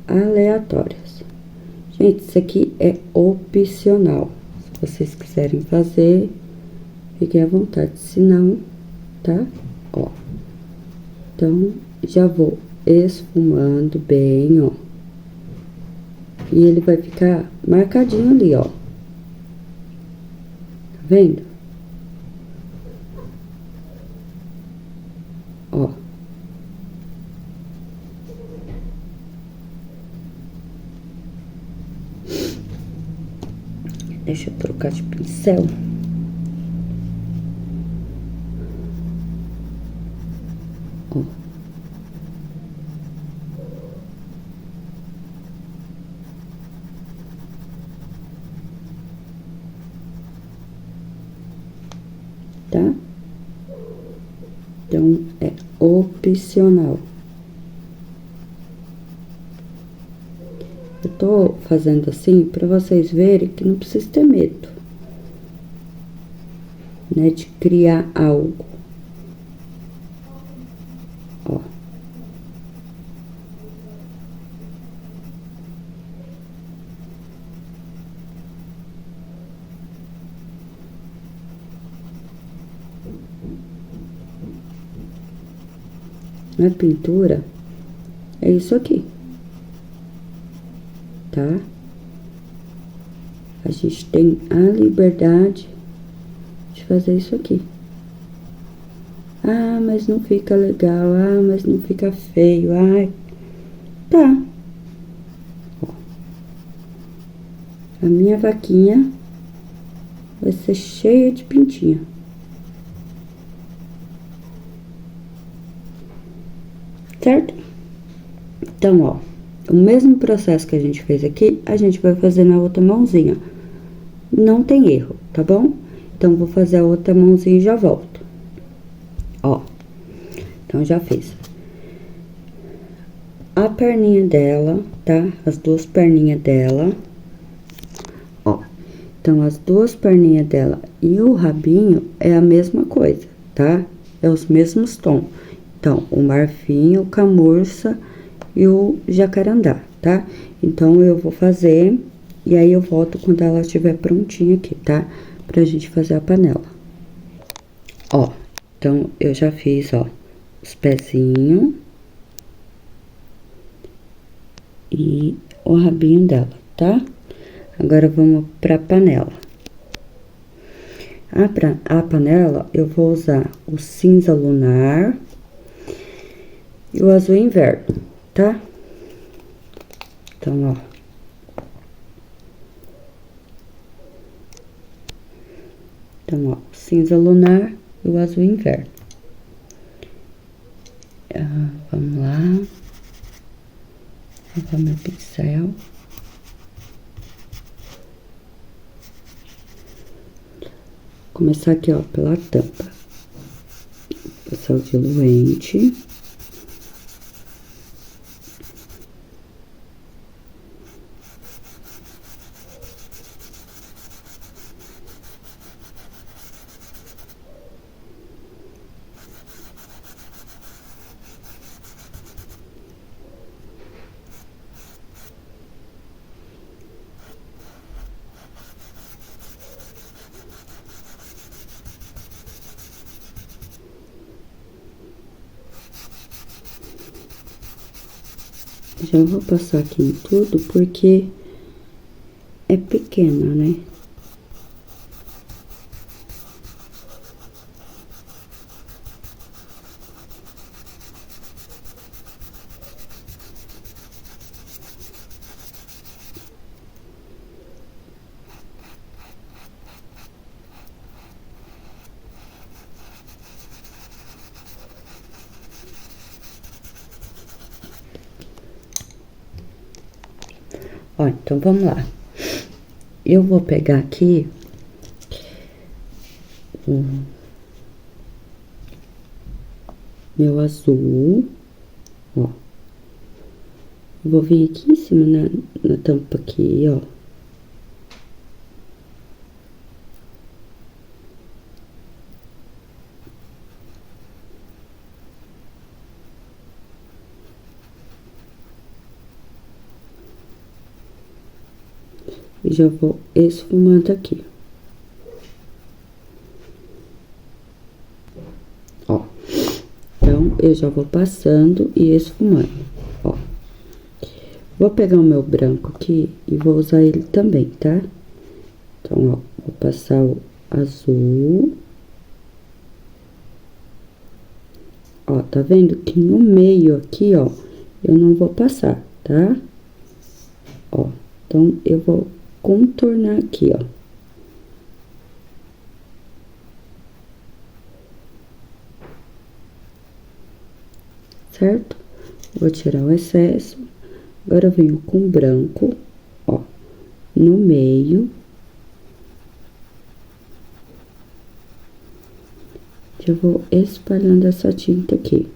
Aleatórias. Gente, isso aqui é opcional. Se vocês quiserem fazer, fiquem à vontade. Se não, tá? Ó. Então, já vou esfumando bem, ó. E ele vai ficar marcadinho ali, ó. Tá vendo? Ó. Deixa eu trocar de pincel. Ó. Tá? Então, é opcional. Eu tô fazendo assim pra vocês verem que não precisa ter medo, né, de criar algo. Ó. A pintura é isso aqui, tá? A gente tem a liberdade de fazer isso aqui. Ah, mas não fica legal. Ah, mas não fica feio. Ai, tá. Ó. A minha vaquinha vai ser cheia de pintinha. Certo? Então, ó, o mesmo processo que a gente fez aqui, a gente vai fazer na outra mãozinha. Não tem erro, tá bom? Então, vou fazer a outra mãozinha e já volto. Ó, então, já fiz. A perninha dela, tá? As duas perninhas dela. Ó, então, as duas perninhas dela e o rabinho é a mesma coisa, tá? É os mesmos tons. Então, o marfim, o camurça e o jacarandá, tá? Então, eu vou fazer e aí eu volto quando ela estiver prontinha aqui, tá? Pra gente fazer a panela. Ó, então, eu já fiz, ó, os pezinhos e o rabinho dela, tá? Agora, vamos pra panela. A panela, eu vou usar o cinza lunar e o azul inverno, tá? Então, ó. Então, ó, cinza lunar e o azul inverno. Vamos lá. Vou lavar meu pincel. Começar aqui, ó, pela tampa. Passar o diluente. Já vou passar aqui em tudo, porque é pequena, né? Ó, então vamos lá. Eu vou pegar aqui o meu azul, ó. Vou vir aqui em cima na tampa aqui, ó. E já vou esfumando aqui. Ó. Então, eu já vou passando e esfumando, ó. Vou pegar o meu branco aqui e vou usar ele também, tá? Então, ó, vou passar o azul. Ó, tá vendo que no meio aqui, ó, eu não vou passar, tá? Ó, então, eu vou contornar aqui, ó. Certo? Vou tirar o excesso. Agora, eu venho com branco, ó, no meio. Já vou espalhando essa tinta aqui.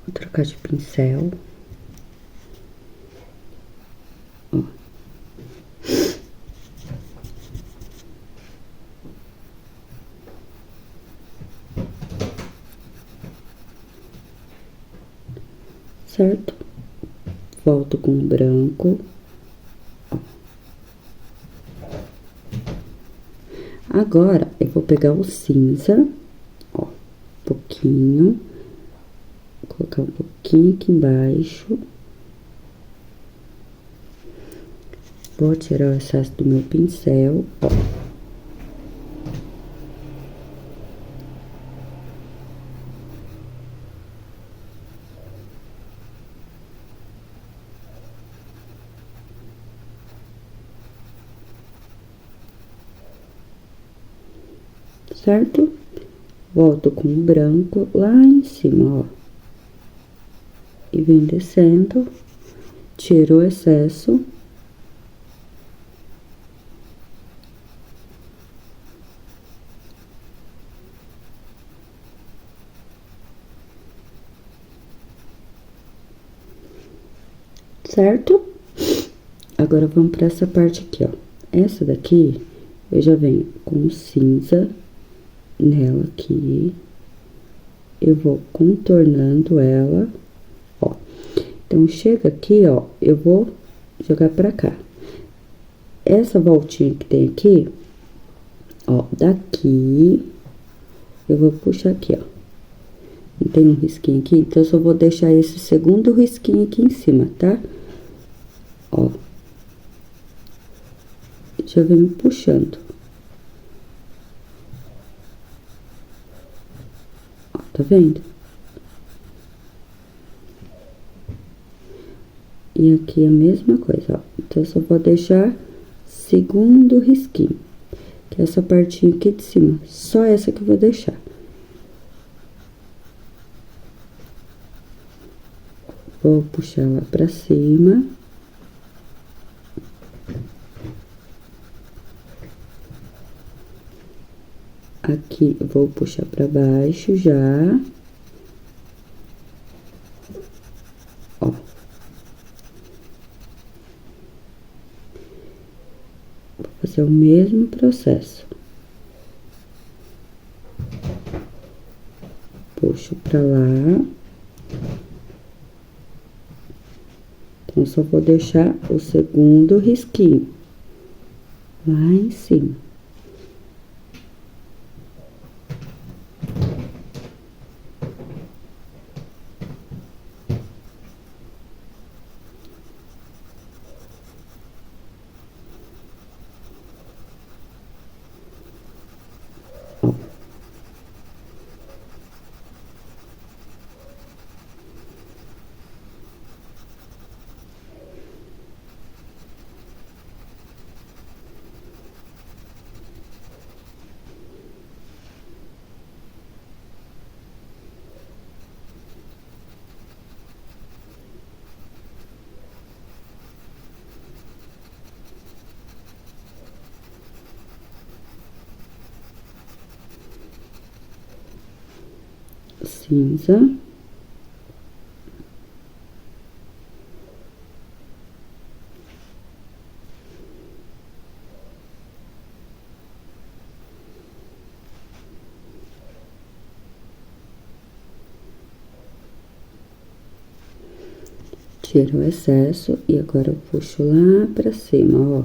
Vou trocar de pincel. Ó. Certo? Volto com o branco. Ó. Agora, eu vou pegar o cinza, ó, um pouquinho. Colocar um pouquinho aqui embaixo. Vou tirar o excesso do meu pincel, ó. Certo? Volto com o branco lá em cima, ó. E vem descendo, tiro o excesso. Certo? Agora, vamos pra essa parte aqui, ó. Essa daqui, eu já venho com cinza nela aqui. Eu vou contornando ela, ó. Então, chega aqui, ó, eu vou jogar pra cá. Essa voltinha que tem aqui, ó, daqui, eu vou puxar aqui, ó. Não tem um risquinho aqui? Então, eu só vou deixar esse segundo risquinho aqui em cima, tá? Ó. Já venho puxando. Ó, tá vendo? E aqui a mesma coisa, ó. Então, eu só vou deixar segundo risquinho, que é essa partinha aqui de cima. Só essa que eu vou deixar. Vou puxar lá pra cima. Aqui, eu vou puxar pra baixo já. Ó. Vou fazer o mesmo processo. Puxo pra lá. Então, só vou deixar o segundo risquinho lá em cima. Cinza. Tiro o excesso e agora eu puxo lá pra cima, ó.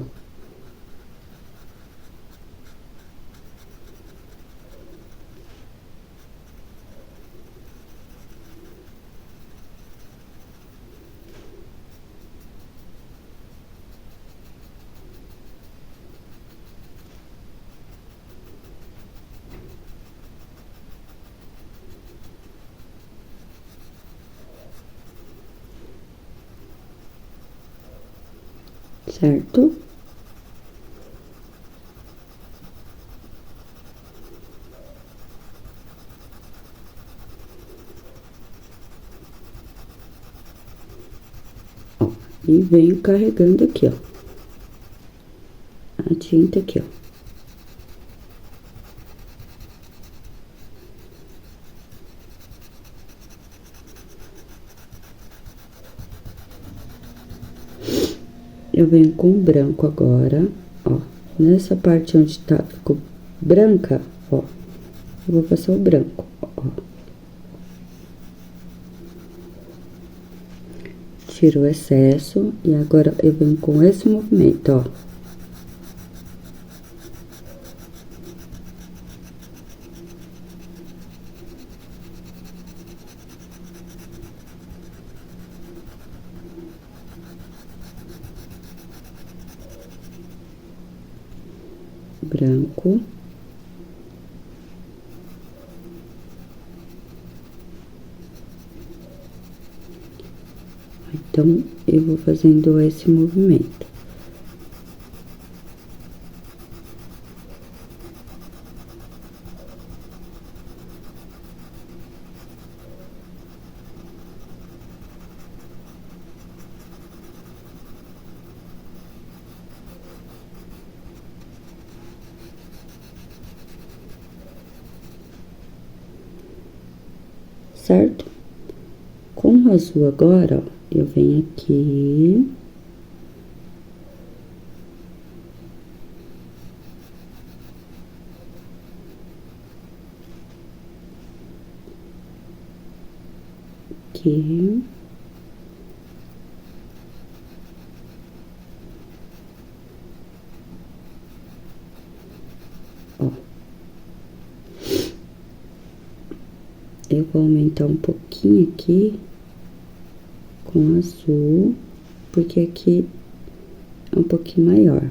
Certo? Ó, e venho carregando aqui, ó. A tinta aqui, ó. Eu venho com o branco agora, ó. Nessa parte onde tá, ficou branca, ó. Eu vou passar o branco, ó. Tiro o excesso e agora eu venho com esse movimento, ó. Branco. Então, eu vou fazendo esse movimento. Certo? Com o azul agora, ó, eu venho aqui. Aqui. Ó. Eu vou aumentar um pouquinho aqui com azul, porque aqui é um pouquinho maior.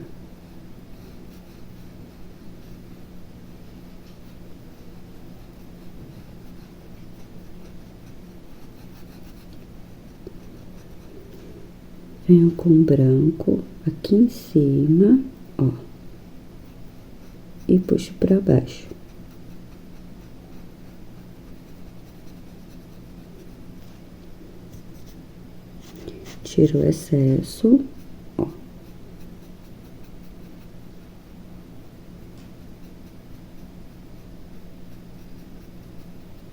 Venho com branco aqui em cima, ó, e puxo pra baixo. Tiro o excesso, ó.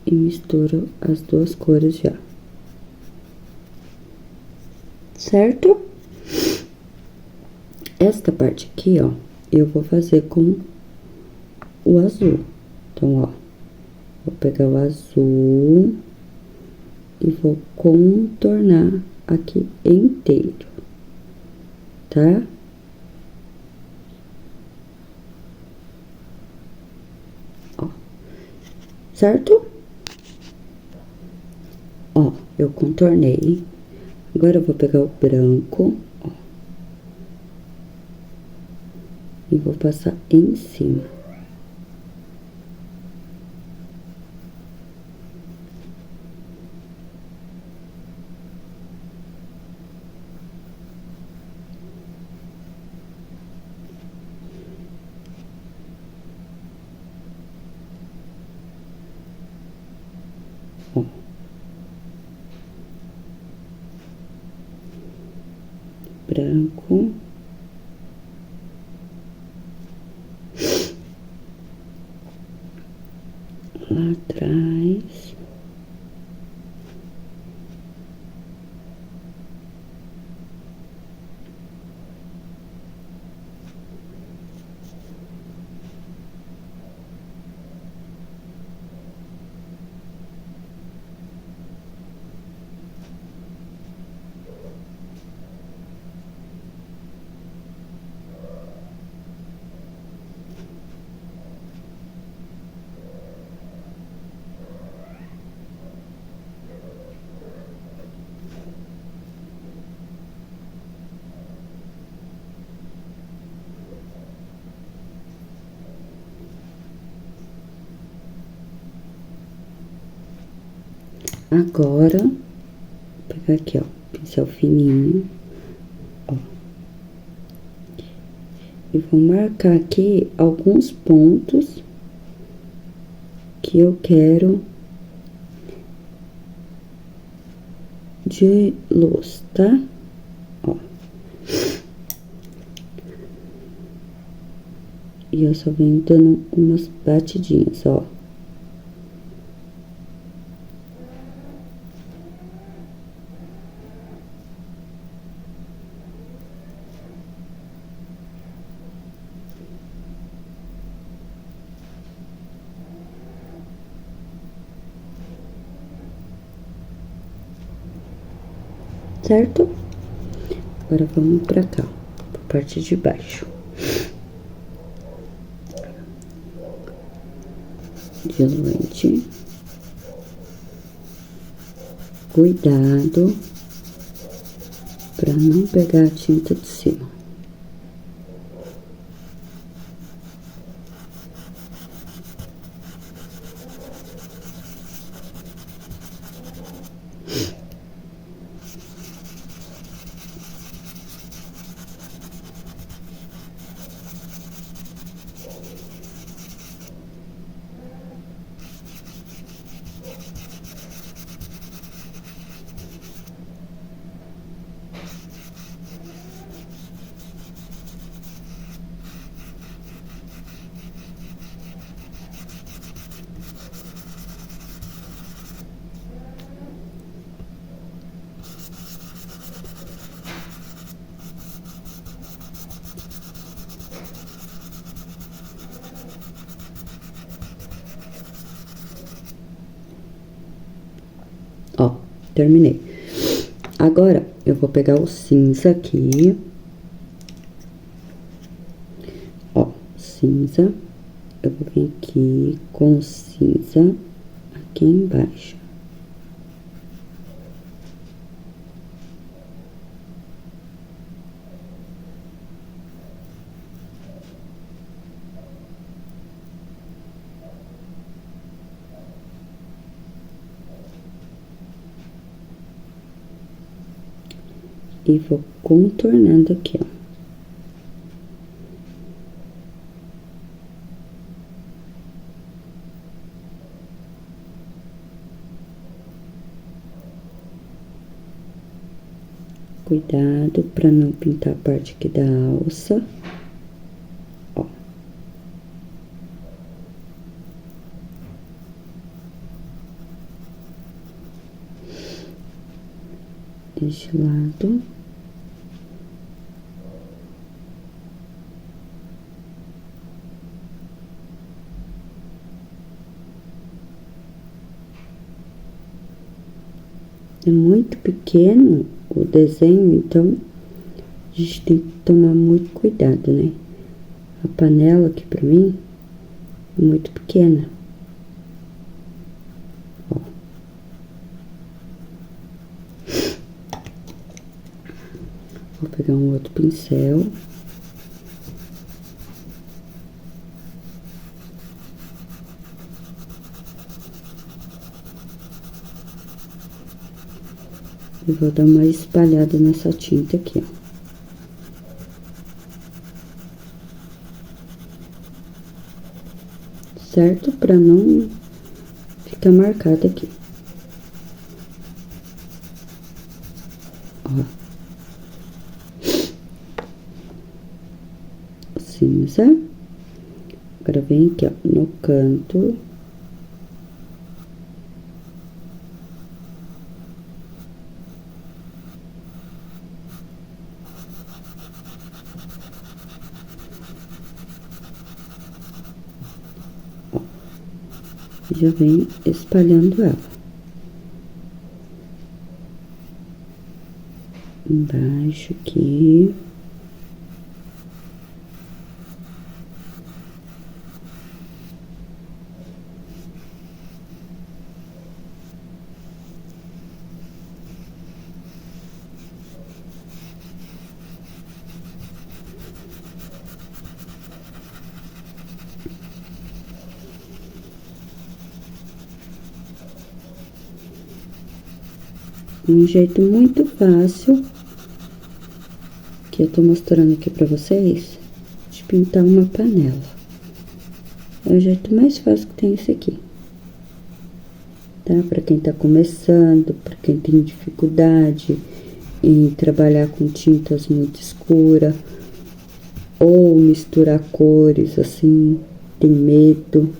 E misturo as duas cores já. Certo? Esta parte aqui, ó, eu vou fazer com o azul. Então, ó, vou pegar o azul e vou contornar aqui inteiro. tá? Ó, certo? Ó, eu contornei. Agora eu vou pegar o branco, ó, e vou passar em cima. Ó. Branco. Lá atrás. Agora, vou pegar aqui, ó, pincel fininho, ó. E vou marcar aqui alguns pontos que eu quero de luz, tá? Ó. E eu só venho dando umas batidinhas, ó. Certo? Agora vamos pra cá, pra parte de baixo. Diluente. Cuidado pra não pegar a tinta de cima. Ó, terminei. Agora, eu vou pegar o cinza aqui. Ó, cinza. Eu vou vir aqui com o cinza aqui embaixo. E vou contornando aqui, ó. Cuidado pra não pintar a parte aqui da alça. Ó. Este lado. É muito pequeno o desenho, então gente tem que tomar muito cuidado, né? A panela aqui pra mim é muito pequena. Ó. Vou pegar um outro pincel. E vou dar uma espalhada nessa tinta aqui, ó. Certo? Pra não ficar marcada aqui. Ó. Cinza. Agora vem aqui, ó, no canto. Ó. Já vem espalhando ela. Embaixo aqui. Um jeito muito fácil, que eu tô mostrando aqui pra vocês, de pintar uma panela. É o jeito mais fácil que tem esse aqui. Tá? Pra quem tá começando, pra quem tem dificuldade em trabalhar com tintas muito escuras, ou misturar cores assim, tem medo.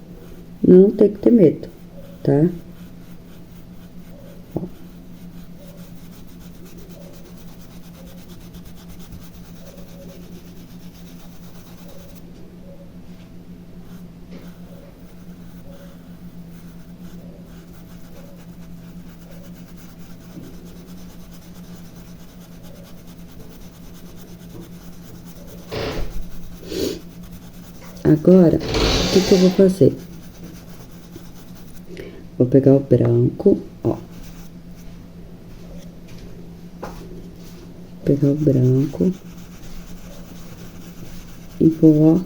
Não tem que ter medo, tá? Agora, o que que eu vou fazer? Vou pegar o branco, ó. Pegar o branco. E vou, ó,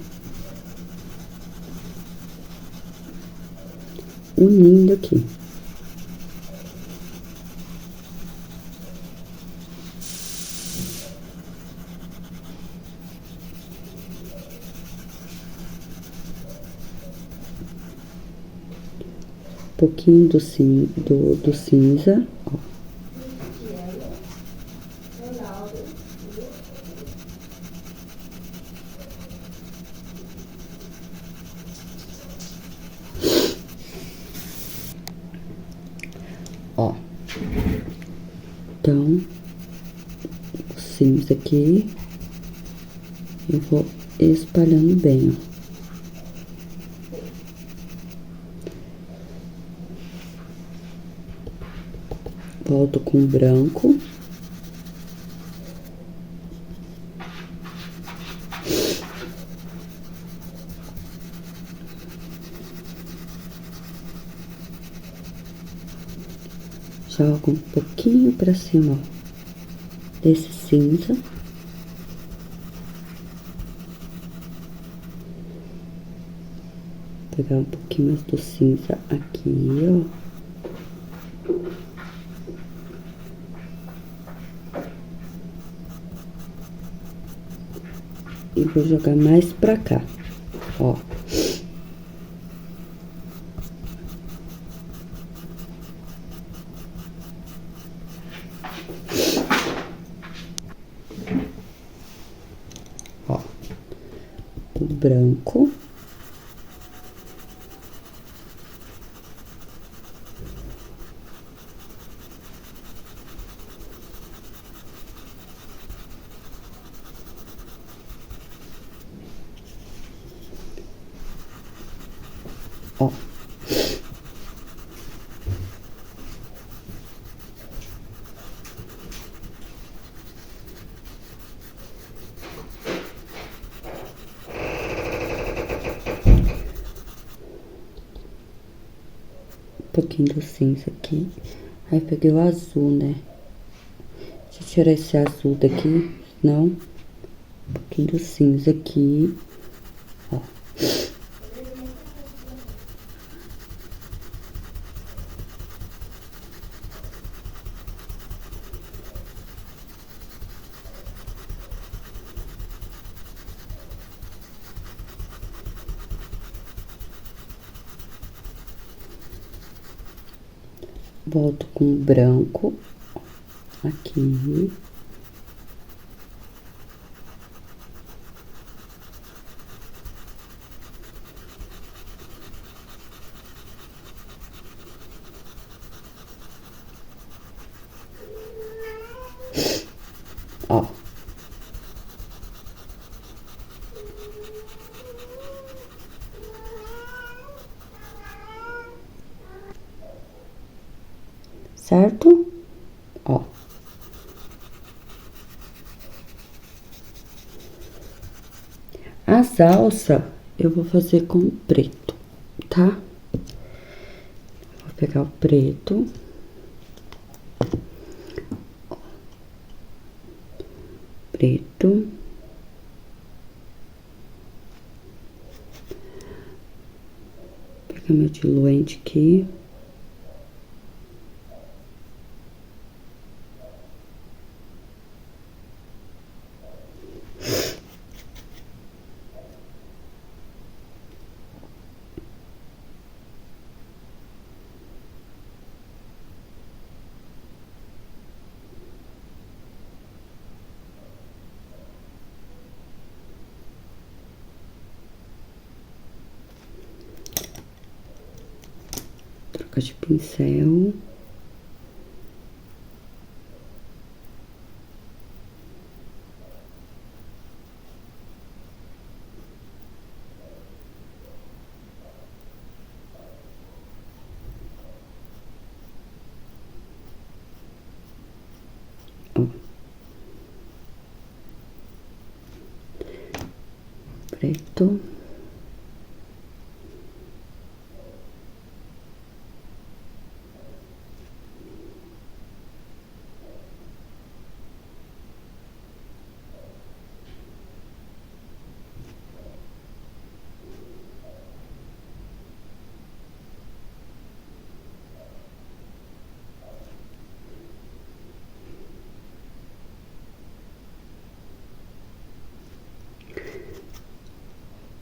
unindo aqui. Um pouquinho do cinza, ó. Ó. Então, o cinza aqui, eu vou espalhando bem, ó. Volto com o branco. Jogo um pouquinho pra cima, ó, desse cinza. Pegar um pouquinho mais do cinza aqui, ó. E vou jogar mais pra cá, ó. Ó, o branco. Ó. pouquinho do cinza aqui. Aí peguei o azul, né? Deixa eu tirar esse azul daqui, senão um pouquinho do cinza aqui, ó. Volto com o branco aqui. Ó. Certo? Ó. As alças eu vou fazer com preto, tá? Vou pegar o preto. Preto. Pegar meu diluente aqui. Troca de pincel. Ó. Preto.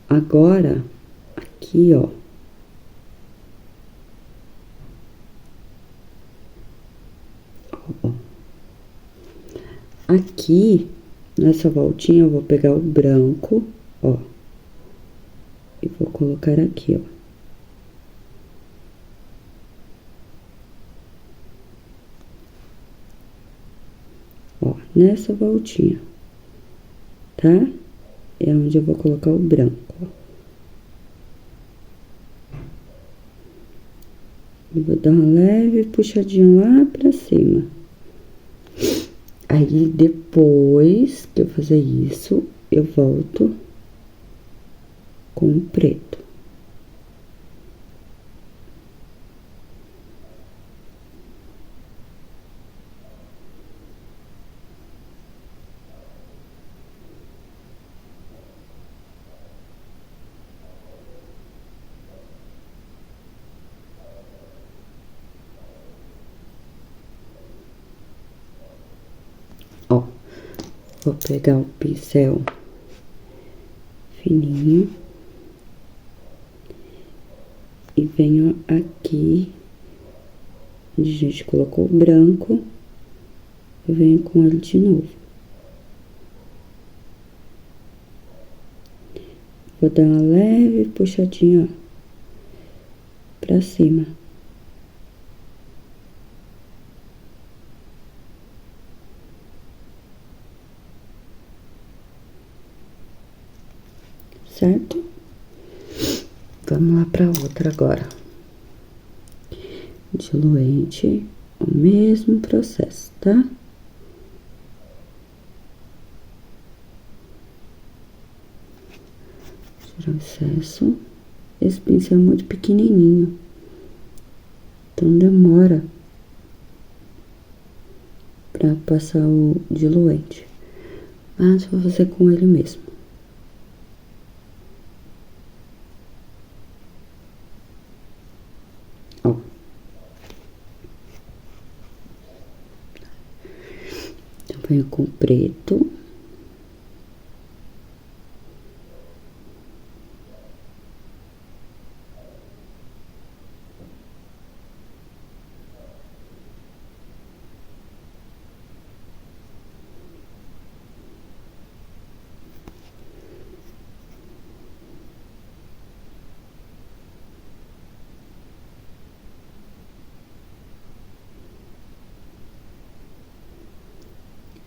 Agora, aqui, ó. Ó. Aqui, nessa voltinha, eu vou pegar o branco, ó. E vou colocar aqui, ó. Ó, nessa voltinha, tá? É onde eu vou colocar o branco, ó. Eu vou dar uma leve puxadinha lá pra cima. Aí, depois que eu fazer isso, eu volto com o preto. Ó, vou pegar o pincel fininho e venho aqui, onde a gente colocou o branco, eu venho com ele de novo. Vou dar uma leve puxadinha, ó, pra cima. Certo? Vamos lá pra outra agora. Diluente, o mesmo processo, tá? Tirar o excesso. Esse pincel é muito pequenininho. Então demora pra passar o diluente. Mas vou fazer com ele mesmo. Ó. Então venho com o preto.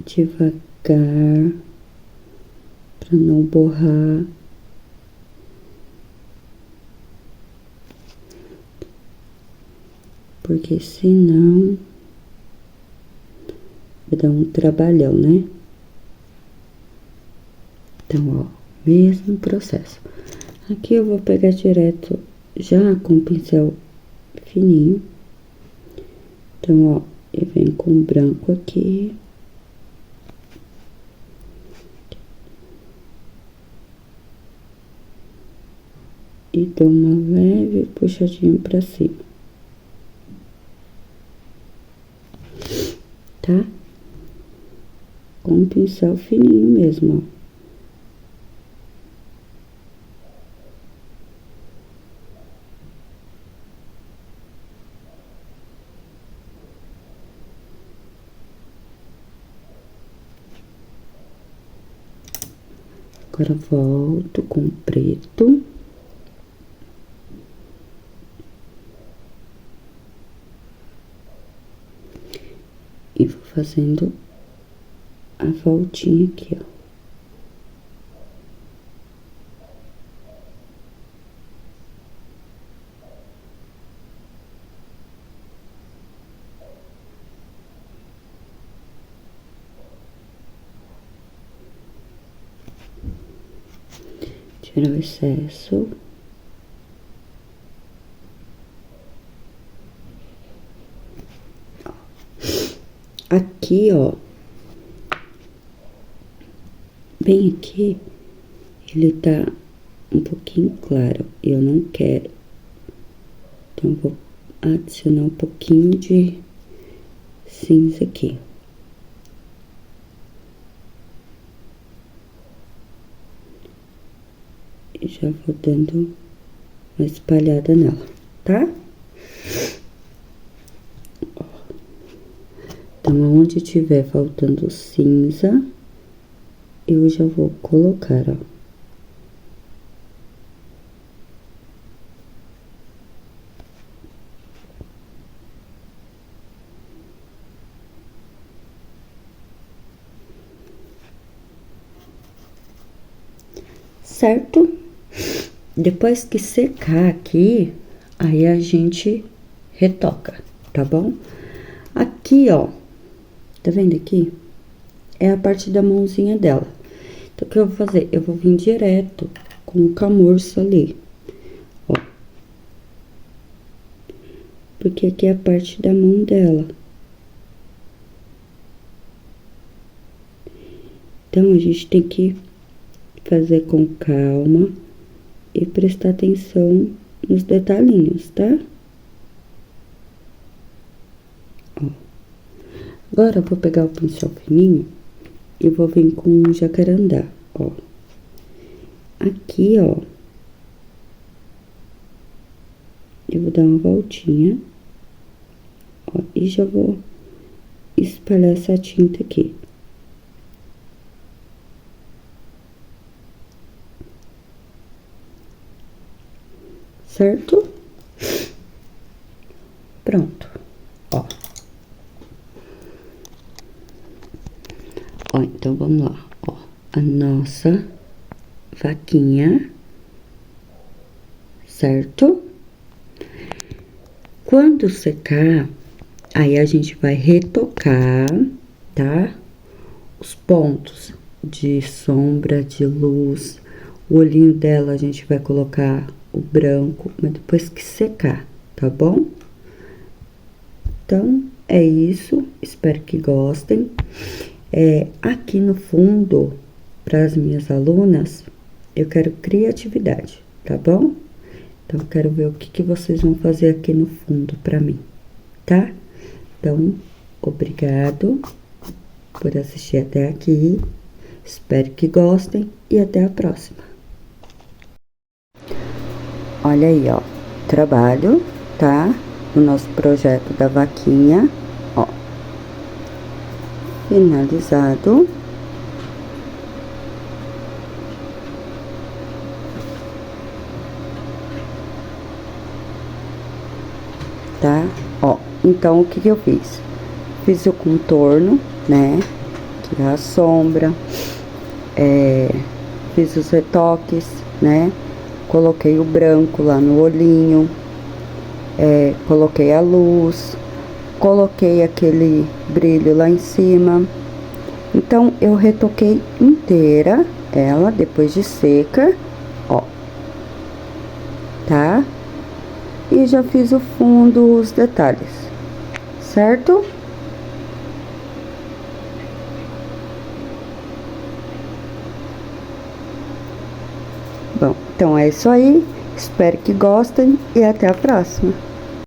Devagar, para não borrar. Porque senão vai dar um trabalhão, né? Então, ó, mesmo processo. Aqui eu vou pegar direto já com o pincel fininho. Então, ó, eu venho com branco aqui. E dou uma leve puxadinha pra cima. Tá? Com um pincel fininho mesmo, ó. Agora volto com o preto. E vou fazendo a voltinha aqui, ó. Tirar o excesso. Aqui, ó, bem aqui, ele tá um pouquinho claro, eu não quero. Então, eu vou adicionar um pouquinho de cinza aqui. E já vou dando uma espalhada nela, tá? Então, onde tiver faltando cinza, eu já vou colocar, ó. Certo? Depois que secar aqui, aí a gente retoca, tá bom? Aqui, ó, tá vendo aqui? É a parte da mãozinha dela. Então, o que eu vou fazer? Eu vou vir direto com o camurça ali, ó. Porque aqui é a parte da mão dela. Então, a gente tem que fazer com calma e prestar atenção nos detalhinhos, tá? Ó. Agora, eu vou pegar o pincel fininho e vou vir com o jacarandá, ó. Aqui, ó, eu vou dar uma voltinha, ó, e já vou espalhar essa tinta aqui. Certo? Pronto, ó. Ó, então, vamos lá, ó. A nossa vaquinha, certo? Quando secar, aí a gente vai retocar, tá? Os pontos de sombra, de luz. O olhinho dela a gente vai colocar o branco, mas depois que secar, tá bom? Então, é isso. Espero que gostem. Aqui no fundo, para as minhas alunas, eu quero criatividade, tá bom? Então, eu quero ver o que vocês vão fazer aqui no fundo para mim, tá? Então, obrigado por assistir até aqui. Espero que gostem e até a próxima. Olha aí, ó, trabalho, tá? O nosso projeto da vaquinha, ó, finalizado. Tá? Ó, então, o que eu fiz? Fiz o contorno, né? Que é a sombra. Fiz os retoques, né? Coloquei o branco lá no olhinho. Coloquei a luz. Coloquei aquele brilho lá em cima. Então, eu retoquei inteira ela, depois de seca, ó. Tá? E já fiz o fundo, os detalhes, certo? Bom, então é isso aí. Espero que gostem e até a próxima.